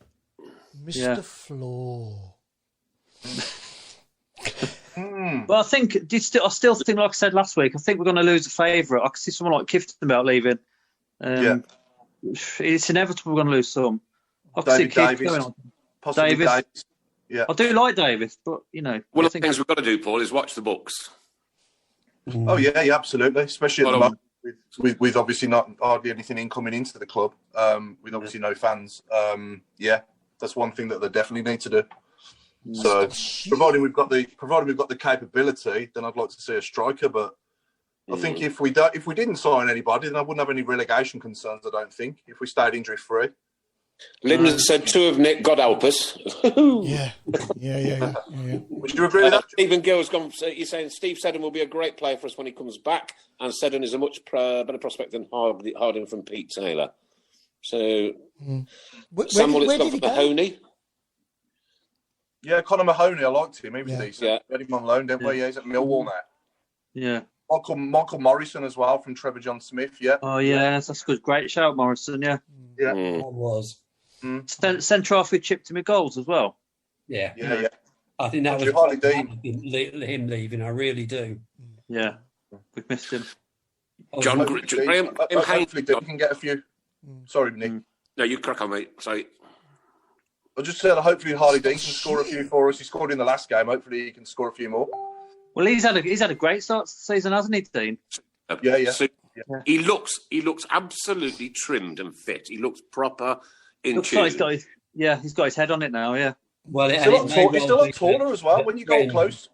Mr. Floor. Well, I still think, like I said last week, I think we're going to lose a favourite. I can see someone like Kifton about leaving. It's inevitable we're going to lose some. I can see Keith going on. Possibly Davis. Yeah. I do like Davis, but, you know. One of the things we've got to do, Paul, is watch the books. Oh, yeah, absolutely. Especially at the moment, with obviously not hardly anything incoming into the club, with obviously no fans. That's one thing that they definitely need to do. So, providing we've got the capability, then I'd like to see a striker. But I think if we didn't sign anybody, then I wouldn't have any relegation concerns. I don't think if we stayed injury free. Lyndon said two of Nick, God help us. Yeah. Would you agree with that? Stephen Gill's gone. He's saying Steve Seddon will be a great player for us when he comes back, and Seddon is a much better prospect than Harding from Pete Taylor. So, Samuel, it's gone for Mahoney. Yeah, Conor Mahoney, I liked him. He was decent. Yeah. We had him on loan, didn't we? Yeah, he's at Millwall now. Yeah. Michael Morrison as well from Trevor John Smith. Yeah. Oh yeah, that's good. Great shout, Morrison. Yeah. Yeah. That was. Centre half who chipped him with goals as well. Yeah. I think that was Harley Dean. Him leaving. I really do. Yeah, we've missed him. Graham hopefully Dean can get a few. Sorry, Nick. No, you crack on, mate. Sorry. I just said hopefully Harley Dean can score a few for us. He scored in the last game. Hopefully he can score a few more. Well, he's had a great start to the season, hasn't he, Dean? Yeah. So he looks absolutely trimmed and fit. He looks proper in tune. He's got his head on it now. Yeah. Well, he's still a lot taller as well. When you go close,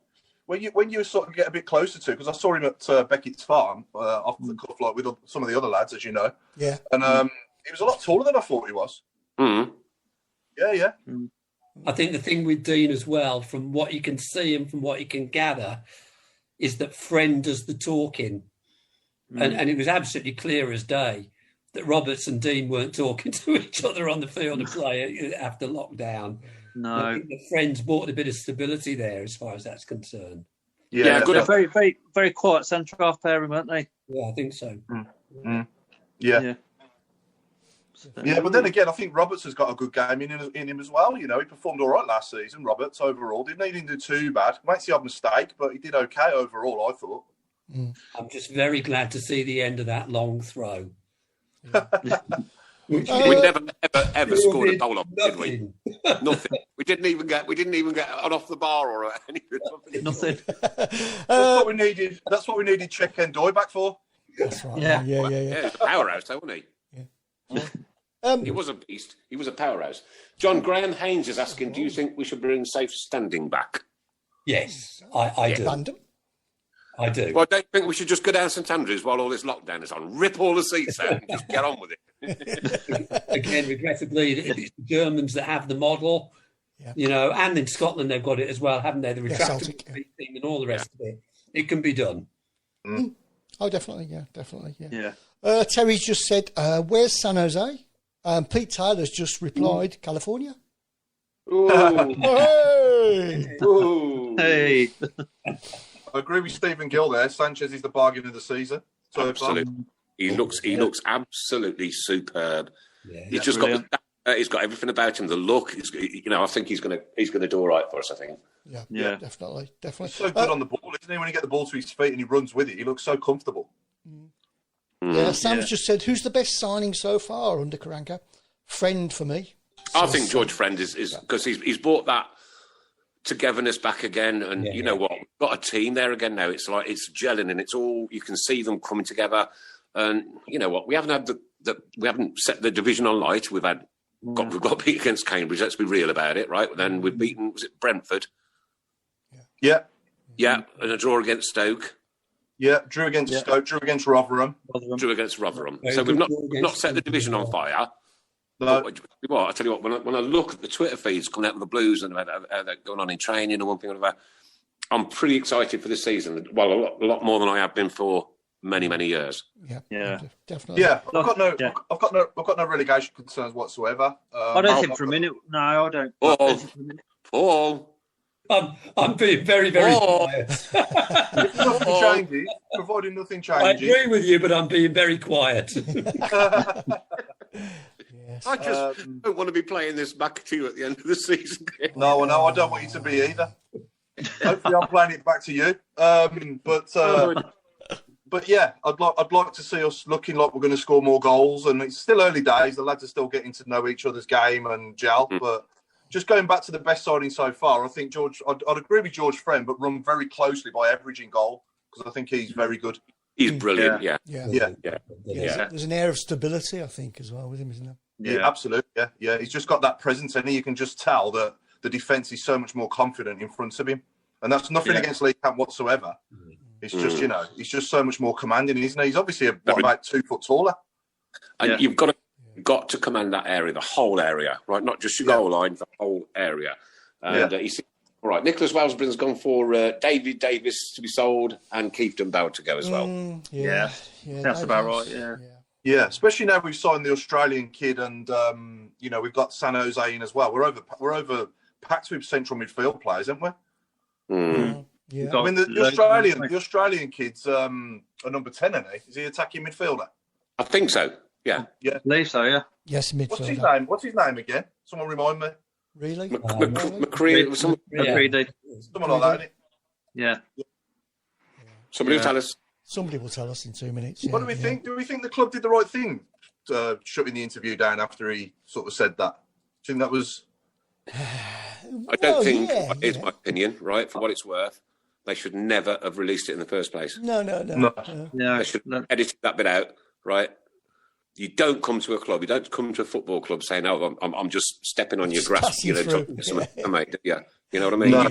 when you sort of get a bit closer to, because I saw him at Beckett's farm off the cuff, like with some of the other lads, as you know. Yeah. And he was a lot taller than I thought he was. Mm. Yeah. I think the thing with Dean as well, from what you can see and from what you can gather, is that Friend does the talking. And it was absolutely clear as day that Roberts and Dean weren't talking to each other on the field of play after lockdown. No. I think the Friends brought a bit of stability there as far as that's concerned. Yeah, good. They're very, very, very quiet centre half pairing, weren't they? Yeah, I think so. Yeah, but then again, I think Roberts has got a good game in him as well. You know, he performed all right last season, Roberts, overall. He didn't do too bad. Might see a mistake, but he did okay overall, I thought. I'm just very glad to see the end of that long throw. We never ever scored a goal off, did we? Nothing. We didn't even get an off the bar or anything. Nothing. That's what we needed. That's what we needed Czech Endoy back for. That's right. Yeah. Yeah. He was a powerhouse, though, wasn't he? He was a beast. He was a powerhouse. John Graham Haynes is asking, do you think we should bring safe standing back? Yes, I do. Random. I do. Well, I don't think we should just go down St Andrews while all this lockdown is on, rip all the seats out and just get on with it. Again, regrettably, it's the Germans that have the model, you know, and in Scotland they've got it as well, haven't they? The retractable team and all the rest of it. It can be done. Oh, definitely, yeah. Terry's just said, where's San Jose? Pete Taylor's just replied, California. Ooh. Hey! Ooh. Hey. I agree with Stephen Gill there. Sanchez is the bargain of the season. So Absolutely. He looks absolutely superb. Yeah, He's just he's got everything about him. The look, I think he's gonna do all right for us. I think. Yeah, definitely. He's so good on the ball, isn't he? When he get the ball to his feet and he runs with it, he looks so comfortable. Yeah, Sam's just said, who's the best signing so far under Karanka? Friend for me. I think George Friend is because he's brought that togetherness back again, and you know what, we've got a team there again now. It's like it's gelling, and it's all you can see them coming together. And you know what, we haven't had we haven't set the division on light. We've got beat against Cambridge. Let's be real about it, right? Then we've beaten, was it Brentford? Yeah, and a draw against Stoke. Yeah, drew against Stoke, drew against Rotherham. So we've not set the division on fire. No. Well, I tell you what, when I look at the Twitter feeds coming out of the Blues and they're going on in training and one thing or another, I'm pretty excited for this season. Well, a lot more than I have been for many, many years. Yeah, definitely. Yeah, I've got no relegation concerns whatsoever. I don't think for a minute. No, I don't. Paul. I'm being very, very quiet. Providing nothing changes. I agree with you, but I'm being very quiet. I just don't want to be playing this back to you at the end of the season. No, I don't want you to be either. Hopefully, I'm playing it back to you. But yeah, I'd like to see us looking like we're going to score more goals. And it's still early days. The lads are still getting to know each other's game and gel. But just going back to the best signing so far, I think I'd agree with George Friend, but run very closely by averaging goal because I think he's very good. He's brilliant. Yeah. There's an air of stability, I think, as well with him, isn't there? Yeah, absolutely. Yeah. He's just got that presence, and you can just tell that the defence is so much more confident in front of him. And that's nothing against Lee Camp whatsoever. It's just, he's just so much more commanding, isn't he? He's obviously about 2 foot taller. And you've got to command that area, the whole area, right? Not just your goal line, the whole area. And he's all right. Nicholas Wellsburn's gone for David Davis to be sold and Keith Dunbar to go as well. That's about right. Yeah, especially now we've signed the Australian kid, and we've got San Jose in as well. We're over packed with central midfield players, aren't we? Yeah. I mean, the Australian kid's a number 10, isn't he? Is he attacking midfielder? I think so. Yeah. I believe so. Yeah. Yes, midfielder. What's his name again? Someone remind me. Really? McCready, something like that, isn't it? Yeah. Somebody will tell us. Somebody will tell us in 2 minutes. What do we think? Do we think the club did the right thing shutting the interview down after he sort of said that? Do you think that was... I don't think, here's my opinion, right, for what it's worth, they should never have released it in the first place. No. They should have edited that bit out, right? You don't come to a club, you don't come to a football club saying, "Oh, I'm just stepping on your grass." You know, mate. Yeah, you know what I mean. No.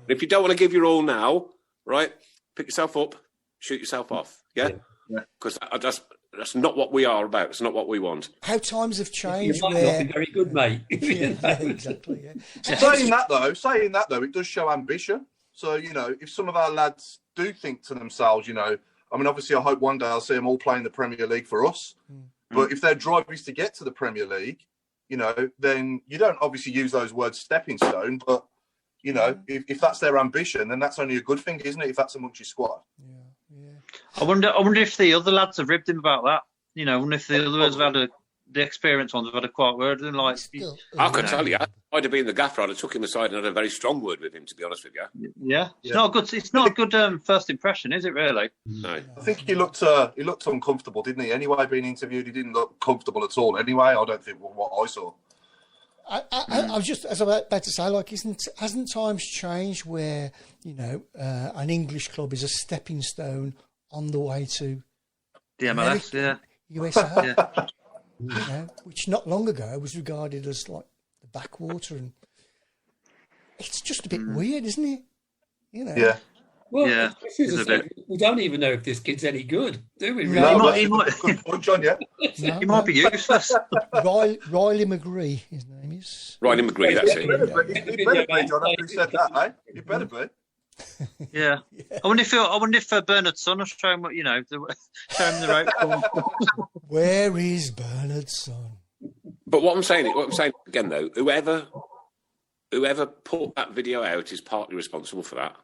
If you don't want to give your all now, right, pick yourself up, shoot yourself off. Yeah, because that's not what we are about. It's not what we want. How times have changed. You might not be very good, mate. Exactly. Yeah. Saying that though, it does show ambition. So if some of our lads do think to themselves, I mean, obviously, I hope one day I'll see them all playing the Premier League for us. But if their drive is to get to the Premier League, then you don't obviously use those words stepping stone. But, if that's their ambition, then that's only a good thing, isn't it? If that's amongst your squad. Yeah. I wonder if the other lads have ribbed him about that. I wonder if the other ones have had the experienced ones have had a quiet word. And I could tell you, I'd have been the gaffer. I'd have took him aside and had a very strong word with him, to be honest with you. Yeah. It's not a good first impression, is it really? No. I think he looked uncomfortable, didn't he? Anyway, being interviewed, he didn't look comfortable at all. Anyway, I don't think what I saw. I was just, as I was about to say, hasn't times changed where, an English club is a stepping stone on the way to the MLS, USA, which not long ago was regarded as like the backwater, and it's just a bit weird, isn't it? Yeah. Well, we don't even know if this kid's any good, do we? Really? No, he might. Good point, John. Yeah, he might be useless. Riley McGree, his name is. Riley McGree, that's it. He better be, John. After he said that, eh? He better be. Yeah. I wonder if Bernard's son will show him what show him the rope. Where is Bernard's son? But what I'm saying again, though, whoever put that video out is partly responsible for that.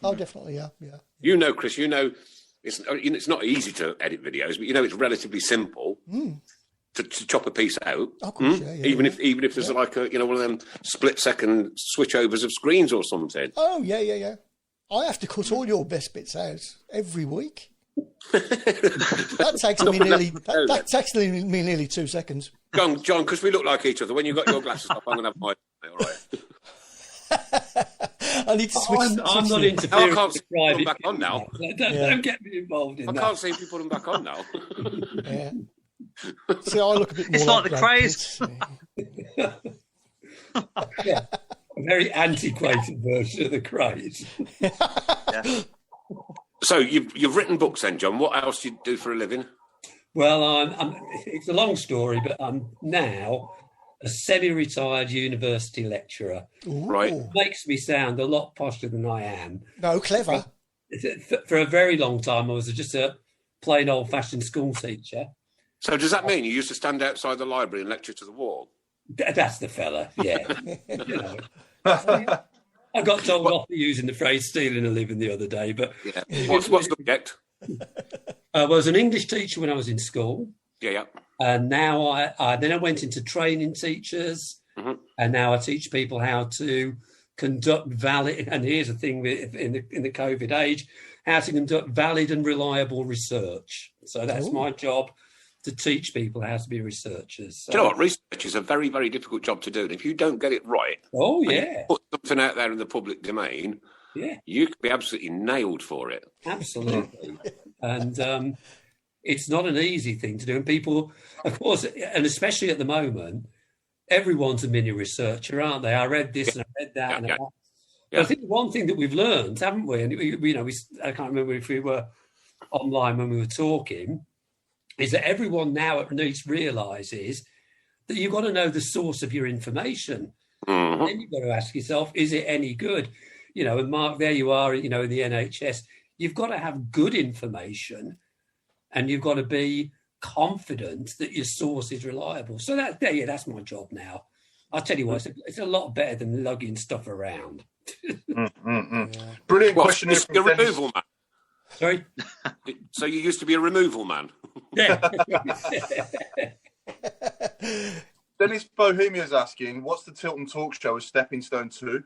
Oh, definitely, yeah. Chris, it's not easy to edit videos, but it's relatively simple to chop a piece out. Of course, even if there's like a one of them split-second switchovers of screens or something. Oh yeah. I have to cut all your best bits out every week. That takes me nearly 2 seconds. John, because we look like each other. When you've got your glasses off, I'm going to have mine. All right. I need to switch. I'm not interfering. I can't see them back on now. Don't get me involved in that. I can't see if you put them back on now. Yeah. See, I look a bit more. It's like the craze. Yeah. A very antiquated version of the craze. Yeah. So you've written books then, John. What else do you do for a living? Well, it's a long story, but I'm now a semi-retired university lecturer. Ooh. Right. Makes me sound a lot posher than I am. No, clever. For a very long time, I was just a plain old-fashioned school teacher. So does that mean you used to stand outside the library and lecture to the wall? That's the fella, yeah. I got told off for using the phrase "stealing a living" the other day, but what's the subject? I was an English teacher when I was in school. Yeah. And now I went into training teachers, and now I teach people how to conduct valid. And here's the thing: in the COVID age, how to conduct valid and reliable research. So that's my job, to teach people how to be researchers. So, do you know what? Research is a very, very difficult job to do, and if you don't get it right, put something out there in the public domain, you could be absolutely nailed for it. Absolutely, and. It's not an easy thing to do. And people, of course, and especially at the moment, everyone's a mini researcher, aren't they? I read this and I read that. But I think the one thing that we've learned, haven't we? And, I can't remember if we were online when we were talking, is that everyone now at least realises that you've got to know the source of your information. And then you've got to ask yourself, is it any good? And Mark, there you are, in the NHS. You've got to have good information. And you've got to be confident that your source is reliable. So that's my job now. I'll tell you what, it's a lot better than lugging stuff around. Brilliant question. You're a removal man. Sorry? So you used to be a removal man? Yeah. Dennis Bohemia's asking, what's the Tilton Talk Show as Stepping Stone 2?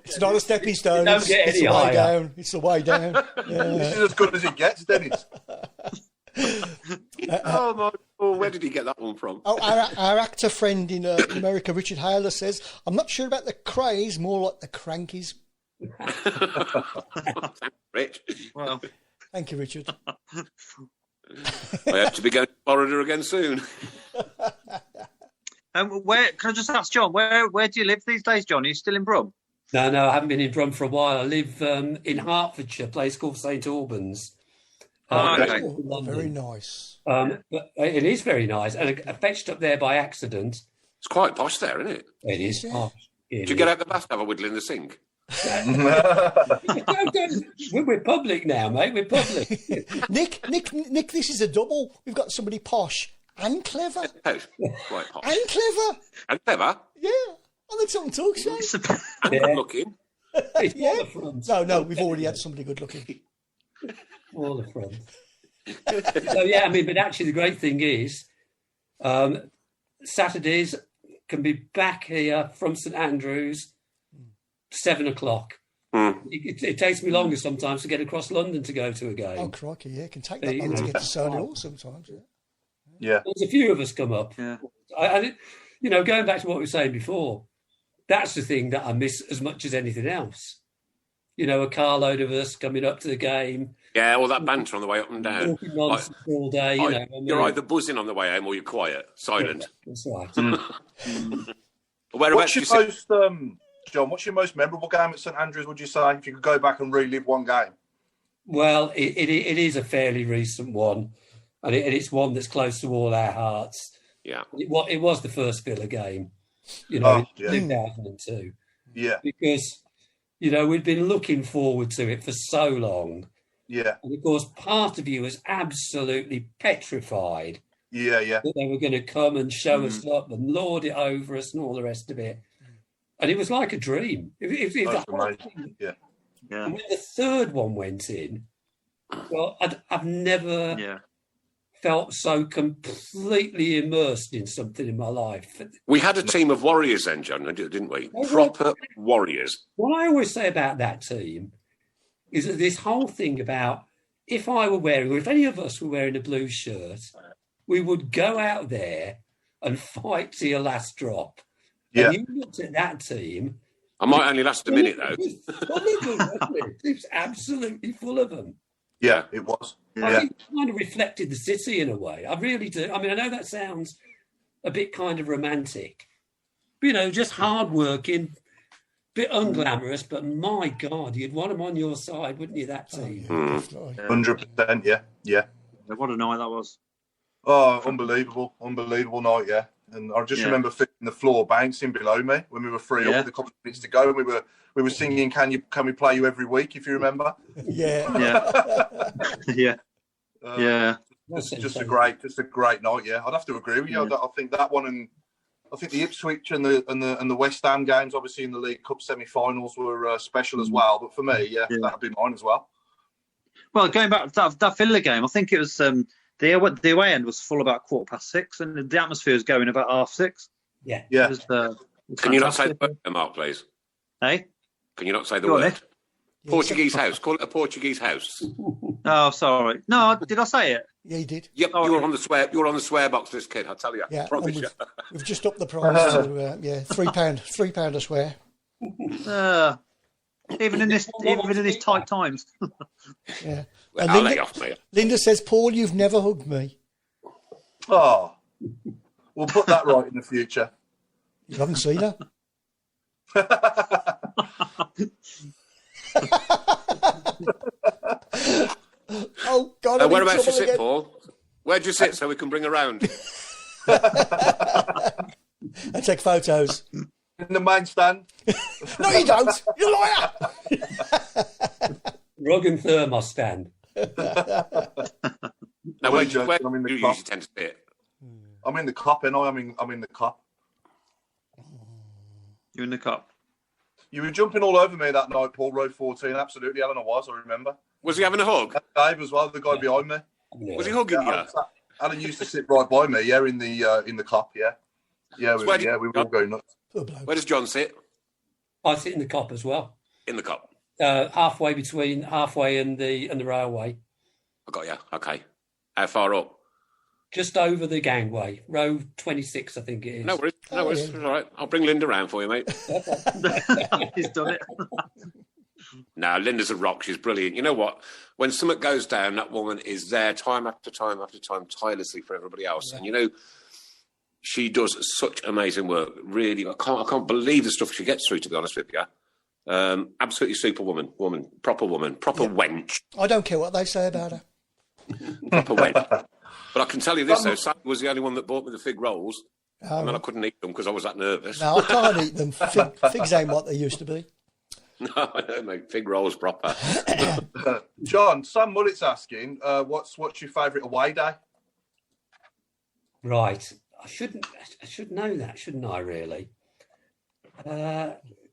It's not a stepping stone. It's the way down. It's the way down. This is as good as it gets, Dennis. Where did he get that one from? Our actor friend in America, Richard Haler, says, I'm not sure about the craze, more like the crankies. Rich. Well, thank you, Richard. I have to be going to Florida again soon. Where can I just ask John? Where do you live these days, John? Are you still in Brum? No, I haven't been in Brum for a while. I live in Hertfordshire, a place called St Albans. Okay. Very nice. But it is very nice, and I fetched up there by accident. It's quite posh there, isn't it? It is posh. Did you get out the bath, have a whittle in the sink? We're public now, mate. We're public. Nick, this is a double. We've got somebody posh and clever. Quite posh. And clever. And clever? Yeah. On the Tilton Talk Show. And good looking. Yeah. No, we've already had somebody good looking. All the front. So, but actually the great thing is Saturdays can be back here from St Andrews 7:00. It takes me longer sometimes to get across London to go to a game. Oh, crikey, yeah. It can take that long to get to Solihull sometimes, Yeah. There's a few of us come up. Yeah. Going back to what we were saying before, that's the thing that I miss as much as anything else. A carload of us coming up to the game. Yeah, all that banter on the way up and down. Talking nonsense all day, You're either buzzing on the way home or you're quiet, silent. Yeah, that's right. Whereabouts What's your most, John, what's your most memorable game at St Andrews, would you say, if you could go back and relive one game? Well, it is a fairly recent one, and it's one that's close to all our hearts. Yeah. It was the first Villa game, in 2002. Yeah. Because, we'd been looking forward to it for so long. Yeah. And, of course, part of you was absolutely petrified. Yeah. That they were going to come and show us up and lord it over us and all the rest of it. And it was like a dream. If the That's whole amazing. thing- Yeah. And when the third one went in, well, I've never felt so completely immersed in something in my life. We had a team of warriors then, John, didn't we? Proper warriors. What I always say about that team is that this whole thing about if I were wearing, or if any of us were wearing a blue shirt, we would go out there and fight to your last drop. Yeah. And you looked at that team. I might only last a minute, though. It was full of them, wasn't it? It was absolutely full of them. Yeah, it was. I Yeah. think it kind of reflected the city in a way. I really do. I mean, I know that sounds a bit kind of romantic, but, you know, just hard-working, bit unglamorous, but my God, you'd want them on your side, wouldn't you, that team? 100%, yeah. Yeah, what a night that was. Oh, unbelievable night, yeah. And I just remember feeling the floor bouncing below me when we were 3-up with a couple of minutes to go, and we were singing "Can we play you every week?" if you remember. Yeah. Just a great night. Yeah, I'd have to agree with you. I think that one, and I think the Ipswich and the West Ham games, obviously in the League Cup semi-finals, were special as well. But for me, that'd be mine as well. Well, going back to that Villa game, I think it was the away end was full about 6:15, and the atmosphere was going about 6:30. Yeah. Yeah. Can you not say the word, Mark, please? Hey? Can you not say the Go on, word? Nick. Portuguese house. Call it a Portuguese house. Oh, sorry. No, did I say it? Yeah, you did. Yep, you were on the swear. You were on the swear box, this kid. I tell you. Yeah, Promise and you. we've just upped the price to £3 a swear. Even in this tight times. Yeah. Well, And I'll let you off, mate. Linda says, "Paul, you've never hugged me." Oh, we'll put that right in the future. You haven't seen her. Oh God! Whereabouts you sit, Paul? Where'd you sit so we can bring her round? And take photos. In the main stand. No, you don't. You're a liar. Rug and thermos stand. Now, where do I'm in the you cup. usually tend to sit? I'm in the cup, and I'm in the cup. You're in the cup. You were jumping all over me that night, Paul. Row 14, absolutely. Alan, I remember. Was he having a hug? Dave as well, the guy behind me. Yeah. Was he hugging you? Alan used to sit right by me, in the cup, yeah. Yeah, we were all going nuts. Where does John sit? I sit in the cop as well. In the cup. Halfway and the railway. I got you. Okay. How far up? Just over the gangway. Row 26, I think it is. No worries. No worries. It's all right. I'll bring Linda round for you, mate. He's done it. No, Linda's a rock. She's brilliant. You know what? When something goes down, that woman is there time after time after time, tirelessly for everybody else. Yeah. And, she does such amazing work. Really, I can't believe the stuff she gets through, to be honest with you. Absolutely super woman, proper wench. I don't care what they say about her. Proper wench. But I can tell you this, though, Sam was the only one that bought me the fig rolls. And then I couldn't eat them because I was that nervous. No, I can't eat them. Figs ain't what they used to be. No, I don't make fig rolls proper. John, Sam Mullet's asking, what's your favourite away day? Right. I should know that, shouldn't I, really?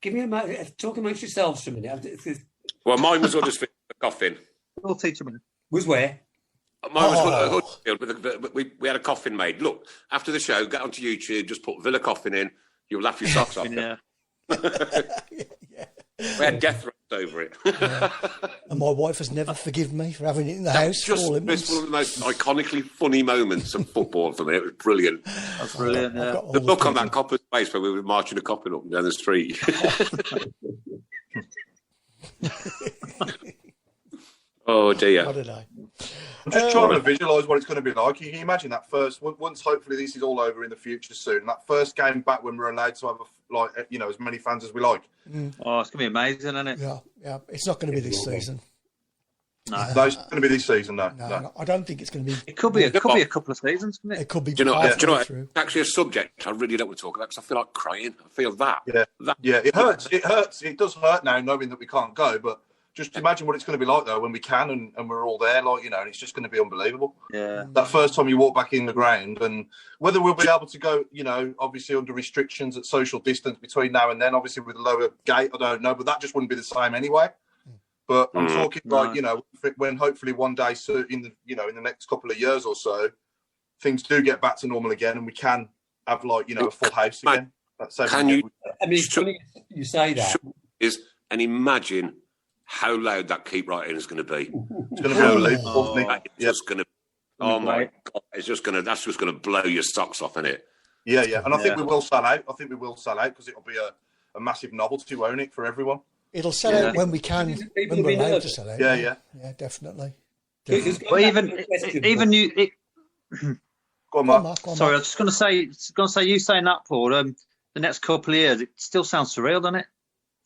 Give me a moment. Talk amongst yourselves for a minute. Well, mine was Huddersfield coffin. We'll teach them. Was where? Mine was Huddersfield, we had a coffin made. Look, after the show, get onto YouTube, just put Villa coffin in. You'll laugh your socks off. Yeah. We had death threats over it. Yeah. And my wife has never forgiven me for having it in the house. Just one of the most iconically funny moments of football for me. It was brilliant. That's brilliant. Yeah. The look on that copper's face when we were marching a coffin up and down the street. Oh dear. What did I? I'm just trying to visualise what it's going to be like. Can you imagine that first? Once hopefully this is all over in the future soon. That first game back when we're allowed to have as many fans as we like. Oh, it's going to be amazing, isn't it? Yeah. It's not going to be this season. No, it's going to be this season. No. I don't think it's going to be. It could be. It could be a couple of seasons, couldn't it? It could be. Do you know what? Through. Actually, a subject I really don't want to talk about because I feel like crying. I feel that. Yeah. It hurts. It hurts. It does hurt now knowing that we can't go, but just imagine what it's going to be like though when we can and we're all there, like, you know, and it's just going to be unbelievable. Yeah. That first time you walk back in the ground, and whether we'll be able to go, you know, obviously under restrictions at social distance between now and then, obviously with a lower gate, I don't know, but that just wouldn't be the same anyway. But I'm talking like, you know, when hopefully one day, so in the next couple of years or so, things do get back to normal again, and we can have, like, you know, a full house again. Can you? I mean, it's funny you say that. And imagine how loud that keep writing is going to be. It's going to be unbelievable. It's just going to. Oh my God! It's just going to. That's just going to blow your socks off, isn't it? Yeah, yeah. And I think we will sell out. I think we will sell out because it'll be a massive novelty, won't it, for everyone? It'll sell out when we can, when we're allowed to sell out. Yeah, yeah. Yeah, definitely. But even you. Go on, Mark. Sorry, I was just going to say, you saying that, Paul. The next couple of years, it still sounds surreal, doesn't it?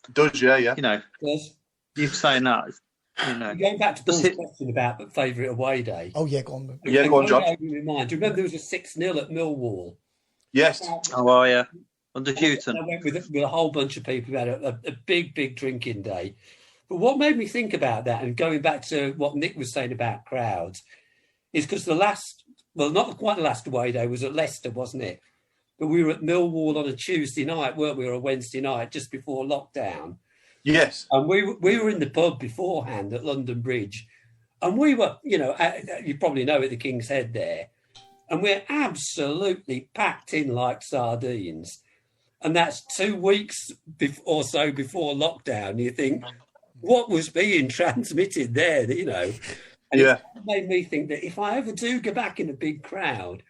It does, yeah, yeah. You know, you saying that. You know, going back to Paul's question about the favourite away day. Oh yeah, go on. Yeah, go on, John. Do you remember there was a 6-0 at Millwall? Yes. Oh well, yeah. Under Houghton. I went with a whole bunch of people who had a big drinking day. But what made me think about that, and going back to what Nick was saying about crowds, is because not quite the last away day was at Leicester, wasn't it? But we were at Millwall on a Tuesday night, weren't we, or a Wednesday night, just before lockdown. Yes. And we were in the pub beforehand at London Bridge. And we were, you know, you probably know at the King's Head there. And we're absolutely packed in like sardines. And that's 2 weeks or so before lockdown. You think, what was being transmitted there, you know? And it made me think that if I ever do go back in a big crowd,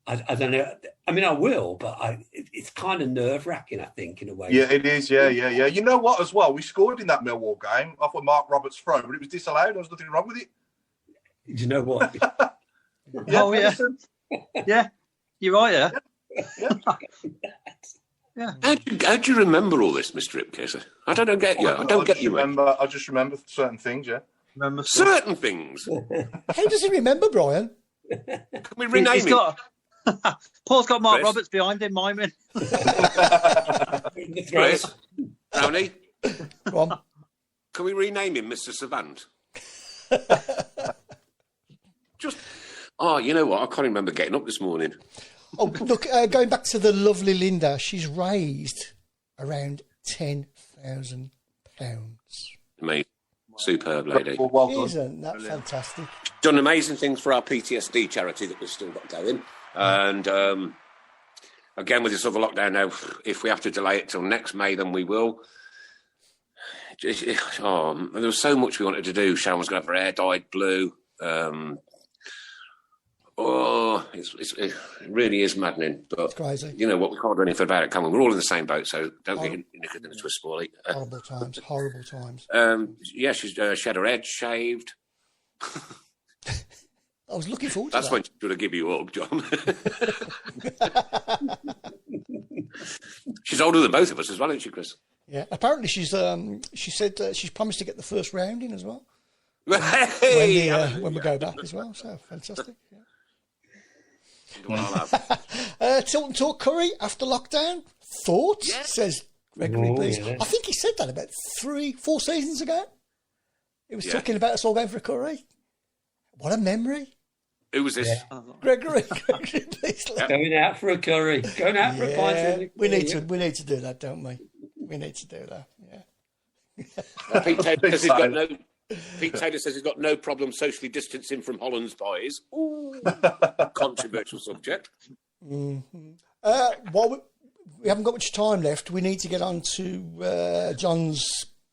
I don't know. I mean, I will, but it's kind of nerve-wracking, I think, in a way. Yeah, it is. Yeah. You know what, as well? We scored in that Millwall game off of Mark Roberts' throw, but it was disallowed. There was nothing wrong with it. Do you know what? Yeah. Yeah. You're right, yeah. Yeah. How do you remember all this, Mr. Ipcase? I don't get you. I just remember certain things, yeah. Certain things? How does he remember, Brian? Can we rename him? Paul's got Mark Roberts behind him, miming. Chris, Brownie, go on. Can we rename him Mr. Savant? You know what? I can't remember getting up this morning. Oh, look, going back to the lovely Linda, she's raised around £10,000. Amazing. Superb lady. Well done. Isn't that fantastic? Done amazing things for our PTSD charity that we've still got going. And again, with this other lockdown now, if we have to delay it till next May, then we will. There was so much we wanted to do. Sharon was going to have her hair dyed blue. It really is maddening. But it's crazy. You know what? We can't do anything about it, can we? We're all in the same boat, so don't get knickers in a twist, Paulie. Horrible times. She had her head shaved. I was looking forward to that. That's when she should have given you a hug, John. She's older than both of us as well, isn't she, Chris? Yeah. Apparently, she said she's promised to get the first round in as well. Hey! When we go back as well. So fantastic. Yeah. Tilton Talk Curry after lockdown. Thoughts? Yeah. Says Gregory, please. Yeah. I think he said that about 3-4 seasons ago. He was talking about us all going for a curry. What a memory. Who was this? Yeah. Gregory, please. Going out for a curry. Going out for a pint. We need to do that, don't we? We need to do that. Yeah. Pete Taylor says he's got no problem socially distancing from Holland's pies. Ooh, controversial subject. Mm-hmm. We haven't got much time left. We need to get on to John's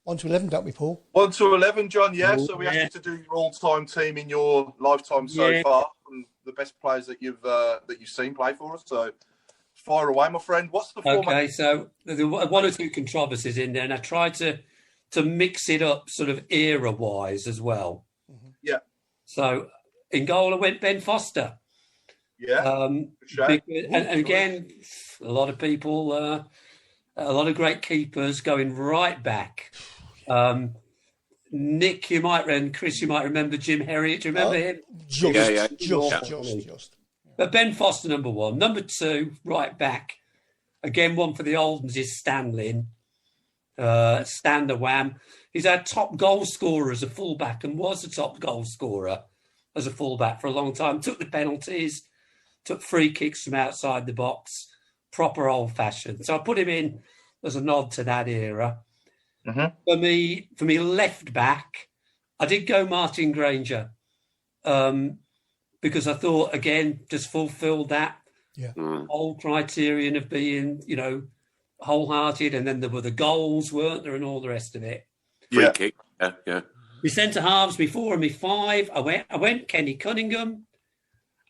1 to 11, don't we, Paul? 1 to 11, John. Yeah. So we asked you to do your all-time team in your lifetime so far, from the best players that you've seen play for us. So fire away, my friend. What's the format? Okay, so there were 1 or 2 controversies in there, and I tried to mix it up sort of era-wise as well. Mm-hmm. Yeah. So in goal, I went Ben Foster. Yeah. And again, a lot of people, a lot of great keepers going right back. Nick, Chris, you might remember Jim Herriot. Do you remember him? Just. But Ben Foster, number 1. Number 2, right back. Again, one for the old ones is Stanley. Stan the Wham. He's our top goal scorer as a fullback and was the top goal scorer as a fullback for a long time. Took the penalties, took free kicks from outside the box, proper old-fashioned. So I put him in as a nod to that era. Mm-hmm. For me left back, I did go Martin Granger because I thought, again, just fulfilled that whole criterion of being, wholehearted. And then there were the goals, weren't there, and all the rest of it. Free kick. Yeah. My centre halves, me 4 and me 5. I went Kenny Cunningham,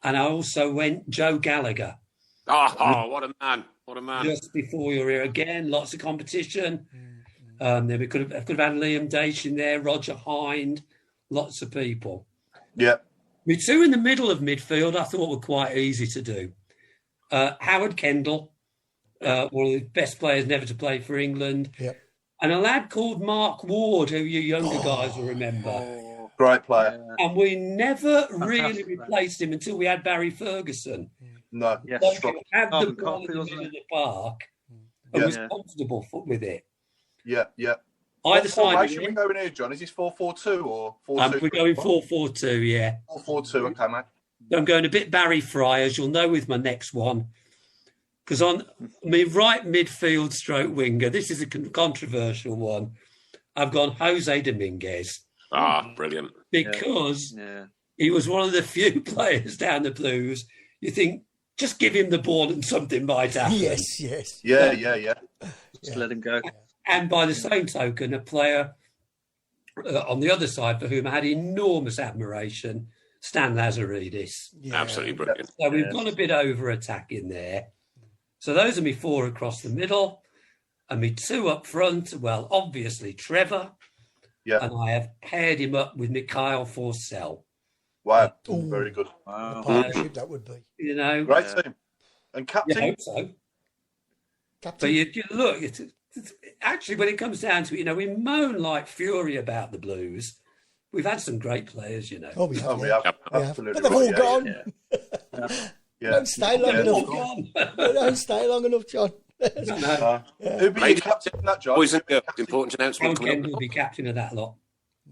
and I also went Joe Gallagher. Oh, what a man! What a man! Just before your era, again, lots of competition. Then we could have had Liam Daish in there, Roger Hind, lots of people. Yeah. Me 2 in the middle of midfield, I thought were quite easy to do. Howard Kendall, one of the best players never to play for England. Yep. And a lad called Mark Ward, who you younger guys will remember. Great player. And we never really replaced him until we had Barry Ferguson. No. Yes. Like he had the ball in the middle of the park and was Yeah. comfortable with it. Yeah. Either What side. formation are we going here, John? Is this 4-4-2 or 4-2? We're going 4-4-2, yeah. 4-4-2, okay, mate. I'm going a bit Barry Fry, as you'll know with my next one. Because on my right midfield stroke winger, this is a controversial one, I've gone Jose Dominguez. Brilliant. Because he was one of the few players down the Blues, you think, just give him the ball and something might happen. Yes. Yeah. Just let him go. And by the same token, a player on the other side for whom I had enormous admiration, Stan Lazaridis. Yeah. Absolutely brilliant. So we've gone a bit over attacking there. So those are me 4 across the middle, and me 2 up front. Well, obviously Trevor, and I have paired him up with Mikhail Forsell. Wow. Very good. The partnership that would be. Great team. And captain? I hope so. Captain. But you look, it's actually, when it comes down to it, we moan like fury about the Blues. We've had some great players, Oh, we have. We have. But Absolutely. they've all right, gone. Yeah. Don't stay long enough. gone. Don't stay long enough, John. Who'd be your captain in that job? Boys and girls, important announcement Howard coming Kendall up. would be captain of that lot.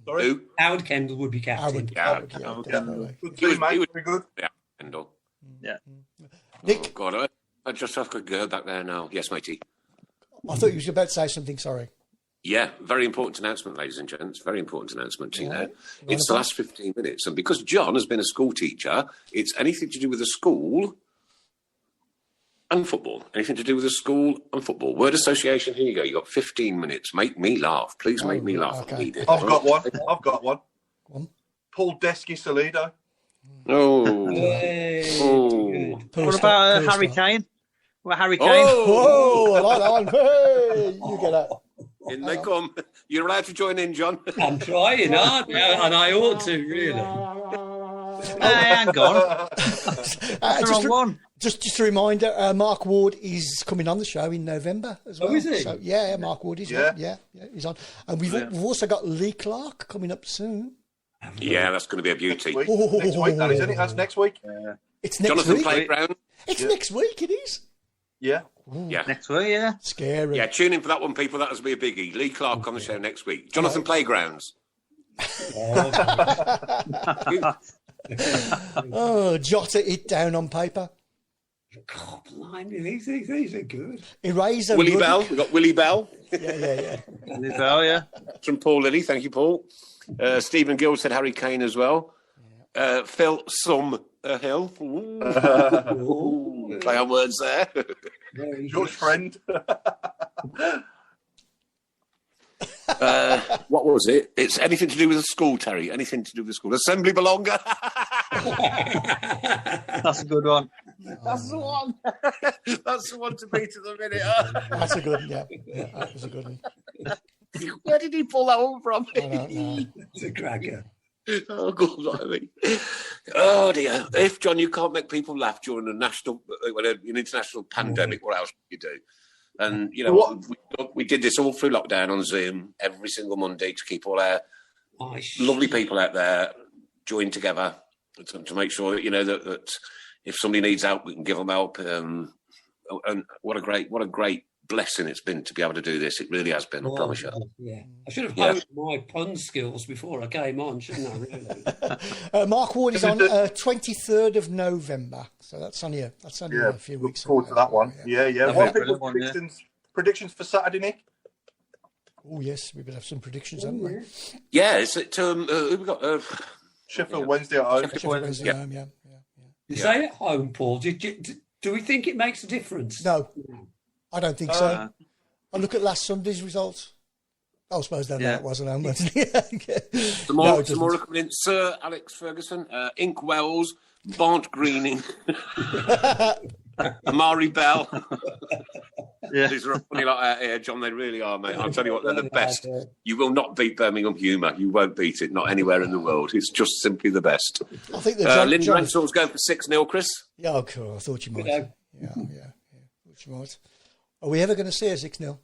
Sorry? Who? Howard Kendall would be I captain. would, Yeah, definitely. Good team, mate. Very good. Yeah, Kendall. Yeah. Nick, Oh, God, I just have to heard that there now. Yes, matey. I thought you was about to say something, sorry. Yeah, very important announcement, ladies and gents. Very important announcement, Right. It's the last 15 minutes. And because John has been a school teacher, it's anything to do with the school and football. Anything to do with the school and football. Word association, here you go. You got 15 minutes. Make me laugh. Please make me laugh. okay. I need it. I've got one. Go on. Paul Desky Salido. Oh. Hey, Oh. What about Harry Kane? Well, Harry Kane. Oh, I like that one. Hey, you get that. In they come. You're allowed to join in, John. I'm trying hard now, and I ought to, really. Hang on. Just the wrong one. Just a reminder, Mark Ward is coming on the show in November as well. Oh, is he? So, yeah, Mark Ward is on. Yeah, he's on. And we've also got Lee Clark coming up soon. Yeah, that's going to be a beauty. Next week, that isn't it? That's next week. It's next Jonathan week. Playground. It's next week, it is. Yeah. Yeah. Next week, yeah. Scary. Yeah, tune in for that one, people. That will be a biggie. Lee Clark on the show next week. Jonathan Playgrounds. Oh, jot it down on paper. God, blimey, these are good. Eraser. Willie Ruddock. Bell. We've got Willie Bell Yeah. Oh, yeah. from Paul Lilly. Thank you, Paul. Stephen Gill said Harry Kane as well. Phil Hill. Ooh. Play on words there. George Friend. What was it? It's anything to do with the school, Terry. Anything to do with the school. Assembly belonger. That's a good one. That's the one. That's the one to beat at the minute. That's a good one, yeah. That was a good one. Where did he pull that one from? I don't know. It's a cracker. Oh, God, blimey. Oh, dear. If, John, you can't make people laugh during an international pandemic, what else can you do? And, we did this all through lockdown on Zoom every single Monday to keep all our lovely people out there joined together to make sure that, that if somebody needs help, we can give them help. And what a great blessing it's been to be able to do this. It really has been, I promise you. Yeah. I should have honed my pun skills before I came on, shouldn't I, really? Mark Ward is on 23rd of November, so that's only a few weeks. Look forward to that one. Yeah. What are predictions for Saturday, Nick? Oh yes, we better have some predictions, haven't we? Yeah, it's at who we got? Sheffield Wednesday at home. Sheffield Wednesday at home, yeah. You say at home, Paul. Do we think it makes a difference? No, I don't think so. I look at last Sunday's results. I suppose that wasn't home, wasn't it? Some more coming in. Sir Alex Ferguson, Ink Wells, Barnt Greening, Amari Bell. Yeah. These are funny like that here, John. They really are, mate. I'll tell you what, they're the best. You will not beat Birmingham humour. You won't beat it, not anywhere in the world. It's just simply the best. I think Lyndon Ransall's going for 6-0, Chris. Yeah, cool. I thought you might. Yeah. Thought you might. Are we ever going to see a 6-0?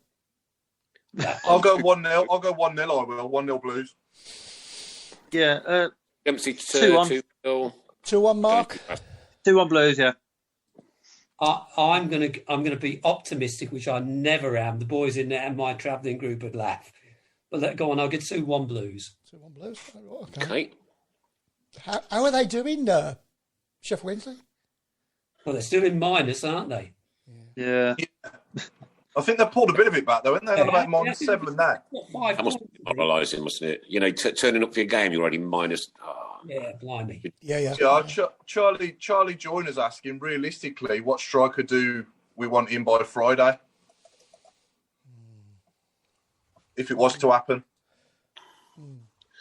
I'll go 1-0. I will. 1-0 Blues. Yeah. Empty 2-1. 2-1, Mark. 2-1 Blues. Yeah. I'm gonna be optimistic, which I never am. The boys in there and my travelling group would laugh. But go on, I'll get 2-1 Blues. 2-1 Blues. Okay. How are they doing, Sheffield Wednesday? Well, they're still in minus, aren't they? Yeah. I think they've pulled a bit of it back, though, haven't they? About -7 and that. That must be demoralising, mustn't it? You know, turning up for your game, you're already minus. Yeah, blimey. Yeah. Charlie Joyner's asking, realistically, what striker do we want in by Friday? If it was to happen.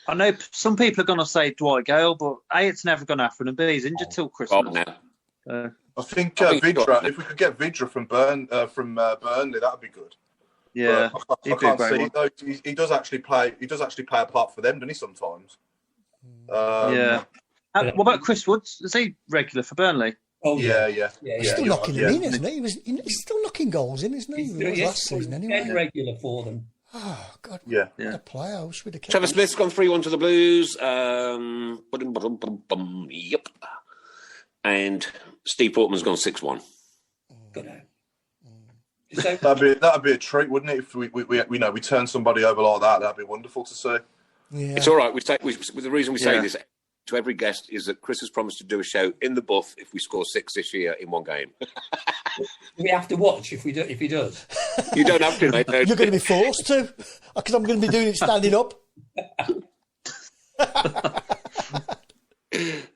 I know some people are going to say Dwight Gale, but A, it's never going to happen, and B, he's injured till Christmas. I think Vidra, if we could get Vidra from Burnley, that would be good. Yeah, I can't see it, though. He does actually play. He does actually play a part for them, doesn't he? Sometimes. What about Chris Woods? Is he regular for Burnley? Oh yeah. He's still knocking him in, isn't he? He's still knocking goals in, isn't he? He's last season anyway. Regular for them. Oh God! Yeah. What a player! I wish we'd have kept Trevor Smith's gone 3-1 to the Blues. Yep. And Steve Portman's gone 6-1. Good. That'd be a treat, wouldn't it? If we turn somebody over like that, that'd be wonderful to see. Yeah. It's all right. The reason we say this to every guest is that Chris has promised to do a show in the buff if we score 6 this year in one game. We have to watch if he does. You don't have to, mate. You're going to be forced to, because I'm going to be doing it standing up.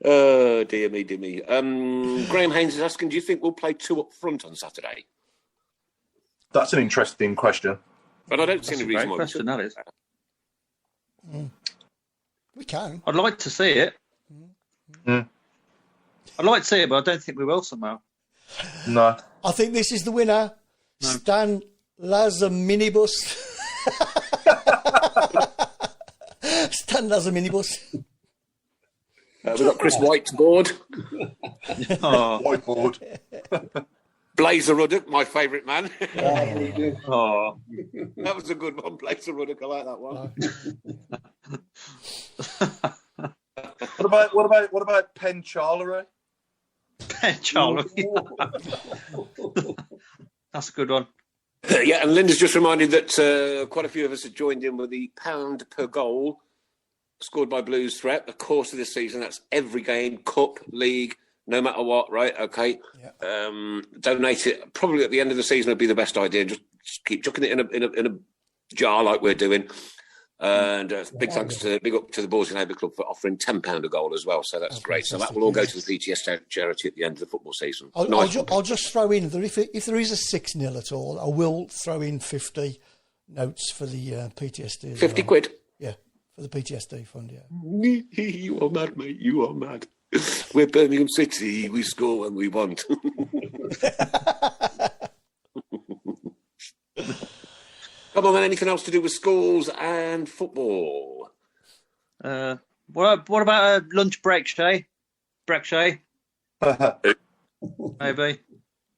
Oh, dear me. Graham Haynes is asking, do you think we'll play 2 up front on Saturday? That's an interesting question. But I don't see any reason why we shouldn't. That is. We can. I'd like to see it. I'd like to see it, but I don't think we will somehow. No. I think this is the winner. No. Stan Lazaminibus. Stan Lazaminibus. We've got Chris Whiteboard. Whiteboard. Blazer Ruddock, my favourite man. Oh. That was a good one, Blazer Ruddock. I like that one. What about Penn Charlery? Penn Charlery. That's a good one. Yeah, and Linda's just reminded that quite a few of us have joined in with the £1 per goal scored by Blues throughout the course of this season. That's every game, cup, league, no matter what, right? Okay. Yeah. Donate it. Probably at the end of the season would be the best idea. Just keep chucking it in a jar like we're doing. And big up to the Boys and Neighbour Club for offering £10 a goal as well. So that's great. So that will all go to the PTS charity at the end of the football season. I'll just throw in that if there is a 6-0 at all, I will throw in 50 notes for the PTSD. 50 quid? Yeah, for the PTSD fund, yeah. You are mad, mate. You are mad. We're Birmingham City. We score when we want. Come on, man. Anything else to do with schools and football? What about a lunch break, Shay? Maybe.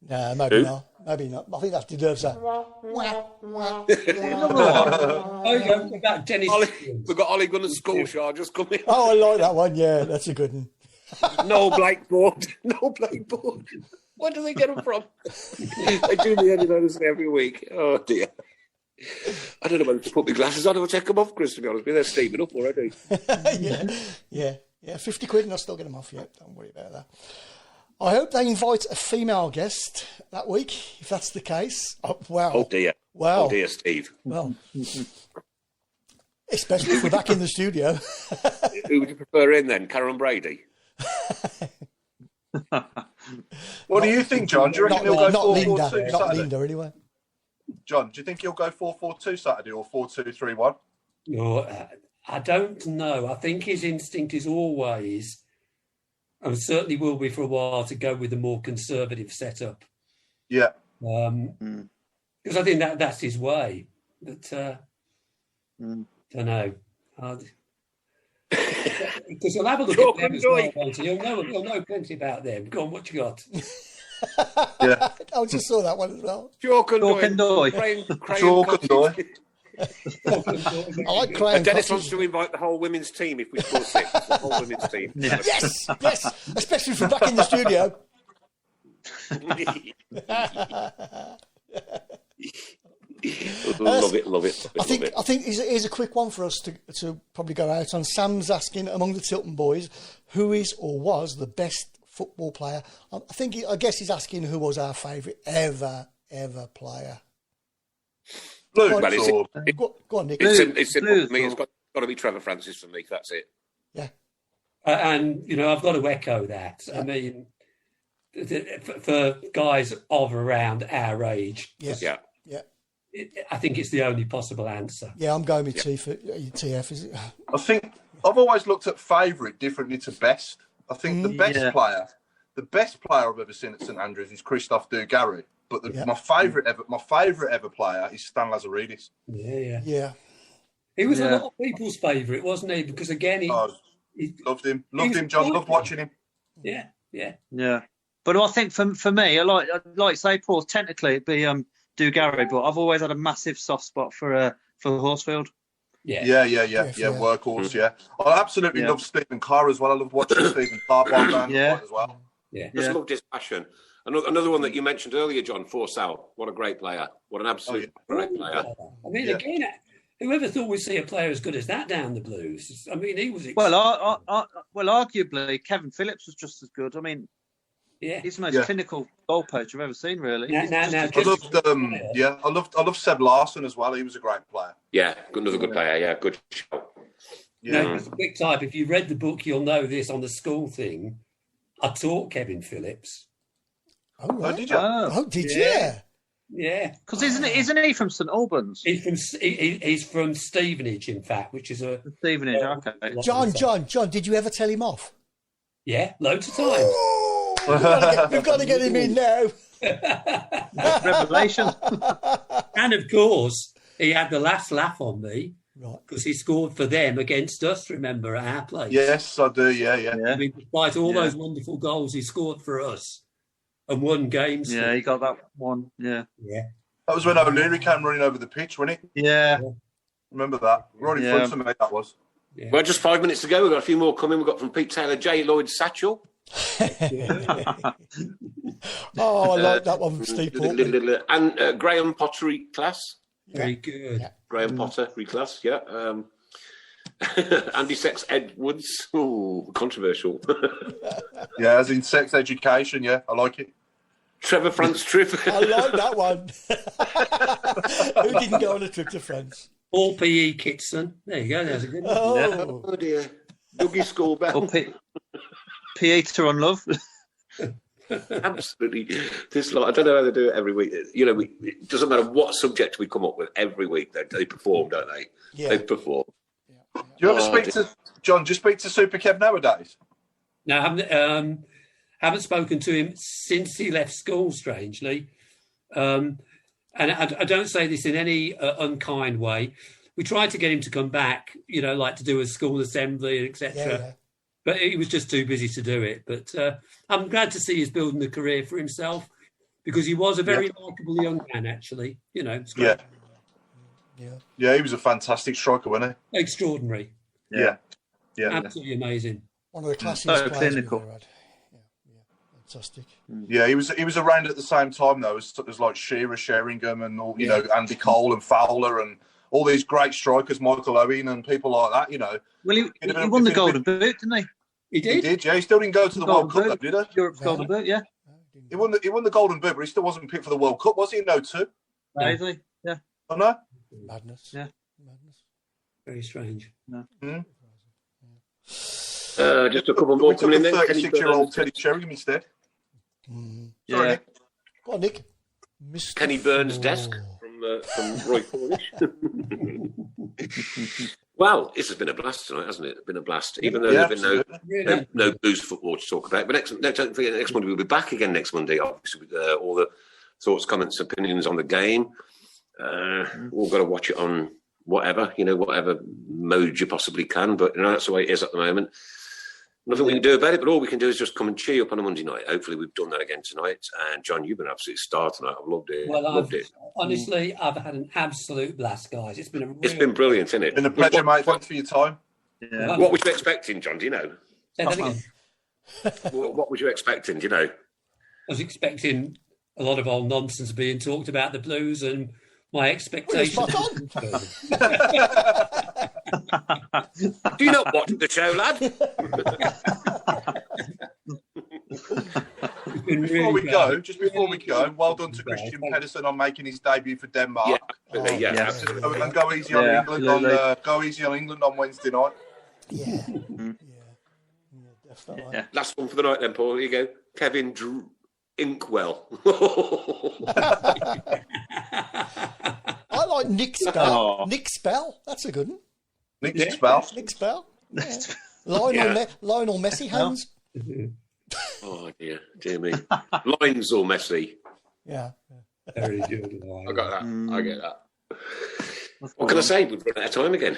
No, maybe not. Maybe not. I think that deserves that. We've got Ollie Gunnar's school show just coming. Oh, I like that one. Yeah, that's a good one. No blackboard. No blackboard. Where do they get them from? They do me any notice every week. Oh, dear. I don't know whether to put my glasses on or take them off, Chris, to be honest with you. They're steaming up already. Yeah. 50 quid and I'll still get them off yet. Don't worry about that. I hope they invite a female guest that week, if that's the case. Oh, wow. Oh, dear. Wow. Oh, dear, Steve. Well, especially if we're back in the studio. Who would you prefer in then, Karen Brady? What do you think, John? Do you reckon he'll go 4-4-2 Not Saturday? Linda, anyway. John, do you think he'll go 4-4-2 Saturday or 4-2-3-1? No, I don't know. I think his instinct is always, and certainly will be for a while, to go with a more conservative setup. Yeah. Because I think that's his way. But don't know. Because he'll have a look at them as well, won't he? He'll know plenty about them. Go on, what you got? Yeah. I just saw that one as well. Chalk and Doy. Chalk and Doy. I like crying. Dennis wants to invite the whole women's team if we score 6. The whole women's team. Yeah. Yes, especially if we're back in the studio. Love it. I think here's a quick one for us to probably go out on. Sam's asking, among the Tilton boys, who is or was the best football player? I guess he's asking who was our favourite ever player. Blue. Go on, Nick. It's simple for me. It's got to be Trevor Francis for me. That's it. Yeah. And, I've got to echo that. I mean, for guys of around our age, Yeah. I think it's the only possible answer. Yeah, I'm going with TF. Is it? I think I've always looked at favourite differently to best. I think the best player I've ever seen at St Andrews is Christophe Dugarry. But my favourite ever player is Stan Lazaridis. Yeah. He was a lot of people's favourite, wasn't he? Because again, he loved him, John. Loved watching him. Yeah. But I think for me, I like say, Paul. Technically, it'd be Dugarry, but I've always had a massive soft spot for Horsfield. Yeah. Workhorse. Yeah, I absolutely love Stephen Carr as well. I love watching Stephen Carr as well. Yeah, just loved his passion. Another one that you mentioned earlier, John, Forsell. What a great player! What an absolute great player! I mean, again, whoever thought we'd see a player as good as that down the Blues? I mean, he was. Well, arguably, Kevin Phillips was just as good. I mean, he's the most clinical goal poach I've ever seen. Really, I loved Seb Larson as well. He was a great player. Yeah, another good player. Yeah, good show. Yeah, it's a quick type. If you read the book, you'll know this on the school thing. I taught Kevin Phillips. Oh, right. Oh, did you? Oh, did you? Yeah. Because isn't he from St Albans? He's from Stevenage, in fact, which is a Stevenage. Okay. John, did you ever tell him off? Yeah, loads of times. Oh, we've got to get him in now. Revelation. And of course, he had the last laugh on me. Right. Because he scored for them against us, remember, at our place. Yes, I do, yeah. I mean, despite all those wonderful goals he scored for us and won games. Yeah, he got that one, yeah. That was when O'Leary came running over the pitch, wasn't he? Yeah. Remember that? Right in front of me, that was. Yeah. Well, just 5 minutes to go. We've got a few more coming. We've got from Pete Taylor, J. Lloyd Satchel. Oh, I like that one from Steve Portman. And Graham Pottery class. Very good. Yeah. Graham Potter, reclass, Andy Sex Edwards. Ooh, controversial. Yeah, as in sex education, yeah, I like it. Trevor France trip. I like that one. Who didn't go on a trip to France? Paul P.E. Kitson. There you go, there's a good one. Oh dear. Dougie Schoolbell. Peter on Love. Absolutely. I don't know how they do it every week. It doesn't matter what subject we come up with every week. They perform, don't they? Yeah. They perform. Do you ever speak to John? Do you speak to Super Kev nowadays? No, I haven't spoken to him since he left school. Strangely, and I don't say this in any unkind way. We tried to get him to come back, like to do a school assembly, etc. Yeah. But he was just too busy to do it. But I'm glad to see he's building a career for himself because he was a very likeable young man, actually. It's great. Yeah, he was a fantastic striker, wasn't he? Extraordinary. Yeah. Absolutely amazing. One of the classiest players clinical. we've ever had. Fantastic. Yeah, he was around at the same time though as like Shearer, Sheringham, and all Andy Cole and Fowler and all these great strikers, Michael Owen and people like that. Well, he won the Golden Boot, didn't he? He did. Yeah, he still didn't go to the World Cup, though, did he? Europe's Golden Boot, yeah. He won the Golden Boot, but he still wasn't picked for the World Cup, was he? No, too. Amazing. Yeah. Oh no. Madness. Yeah. Madness. Very strange. No. Just a couple more We took coming a in then. 36-year-old Teddy Sheringham instead. Sorry, Nick. Go on, Nick. Mr. Kenny Burns' Floor. desk from Roy Cornish. Well, this has been a blast tonight, hasn't it? It's been a blast. Even though there's been no Blues football to talk about. But don't forget, next Monday we'll be back again next Monday, obviously, with all the thoughts, comments, opinions on the game. We've got to watch it on whatever mode you possibly can. But that's the way it is at the moment. Nothing we can do about it, but all we can do is just come and cheer you up on a Monday night. Hopefully we've done that again tonight. And John, you've been an absolute star tonight. I've loved it. Well, honestly, I've had an absolute blast, guys. It's been brilliant, isn't it? It's been a pleasure, mate. Thanks for your time. Yeah. What were you expecting, John? Do you know? Say that again. What was you expecting? Do you know? I was expecting a lot of old nonsense being talked about the Blues, and my expectations. Do you not watch the show, lad? Before we go, well done to Christian Pedersen on making his debut for Denmark. Absolutely. And go easy on England on Wednesday night. Yeah. Definitely. Yeah. Last one for the night, then, Paul. Here you go, Kevin Inkwell. I like Nick Spell. Oh. Nick Spell. That's a good one. Nick Spell. Nick Spell. Yeah. Lionel Messi hands. Oh dear me. Lines or Messi. Yeah. Very good. I got that. I get that. What can I say? We've run out of time again.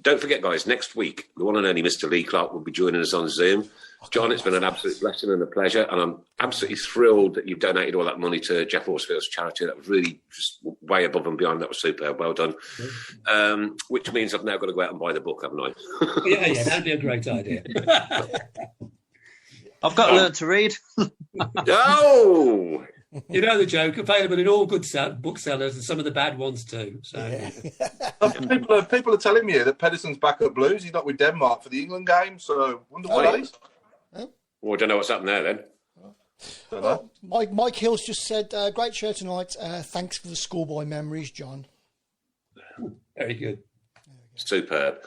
Don't forget, guys, next week, the one and only Mr. Lee Clark will be joining us on Zoom. John, it's been an absolute blessing and a pleasure, and I'm absolutely thrilled that you've donated all that money to Jeff Horsfield's charity. That was really just way above and beyond. That was superb. Well done. Which means I've now got to go out and buy the book, haven't I? Yeah, that'd be a great idea. I've got to learn to read. Oh! You know the joke, available in all good booksellers and some of the bad ones too. So people are telling me that Pedersen's back at Blues. He's not with Denmark for the England game, so wonder what it is. Well, I don't know what's happened there then. Well, Mike Hills just said, great show tonight. Thanks for the schoolboy memories, John. Very good. Superb.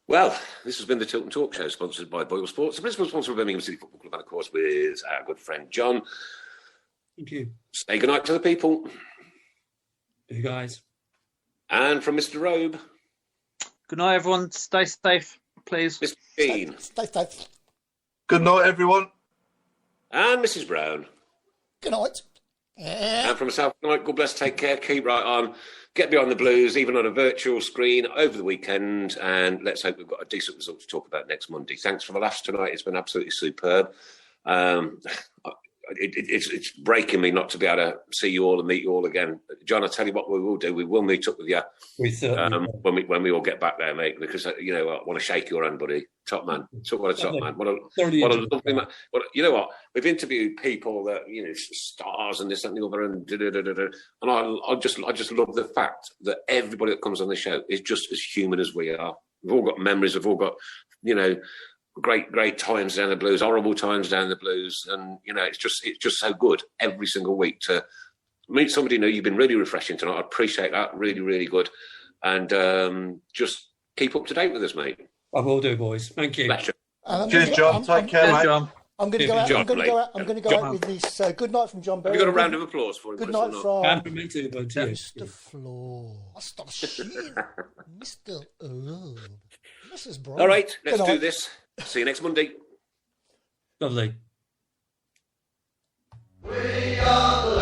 Well, this has been the Tilton Talk Show, sponsored by Boyle Sports, the principal sponsor of Birmingham City Football Club, and of course with our good friend John. Thank you. Say goodnight to the people. You guys. And from Mr. Robe. Good night, everyone. Stay safe, please. Mr. Bean. Stay safe. Good night, everyone. And Mrs. Brown. Good night. And from myself, good night. God bless, take care, keep right on. Get beyond the Blues, even on a virtual screen over the weekend. And let's hope we've got a decent result to talk about next Monday. Thanks for the laughs tonight. It's been absolutely superb. It's breaking me not to be able to see you all and meet you all again. John, I'll tell you what we will do. We will meet up with you when we all get back there, mate, because, I want to shake your hand, buddy. Top man. What a top man. What a lovely man. You know what? We've interviewed people that, stars and this and the other and and I just love the fact that everybody that comes on the show is just as human as we are. We've all got memories. We've all got, great times down the Blues, horrible times down the Blues, and it's just so good every single week to meet somebody new. You've been really refreshing tonight. I appreciate that. Really, really good, and just keep up to date with us, mate. I will do, boys. Thank you. Cheers, John. Take care, mate. John. I'm going to go out. I'm going to go out with this. Good night from Jon Berry. Have you got a round of applause for him? Good night from Mr. Floor. Master Shield. Mr. Love. Mrs. Brown. All right, let's do this. See you next Monday. Lovely. We are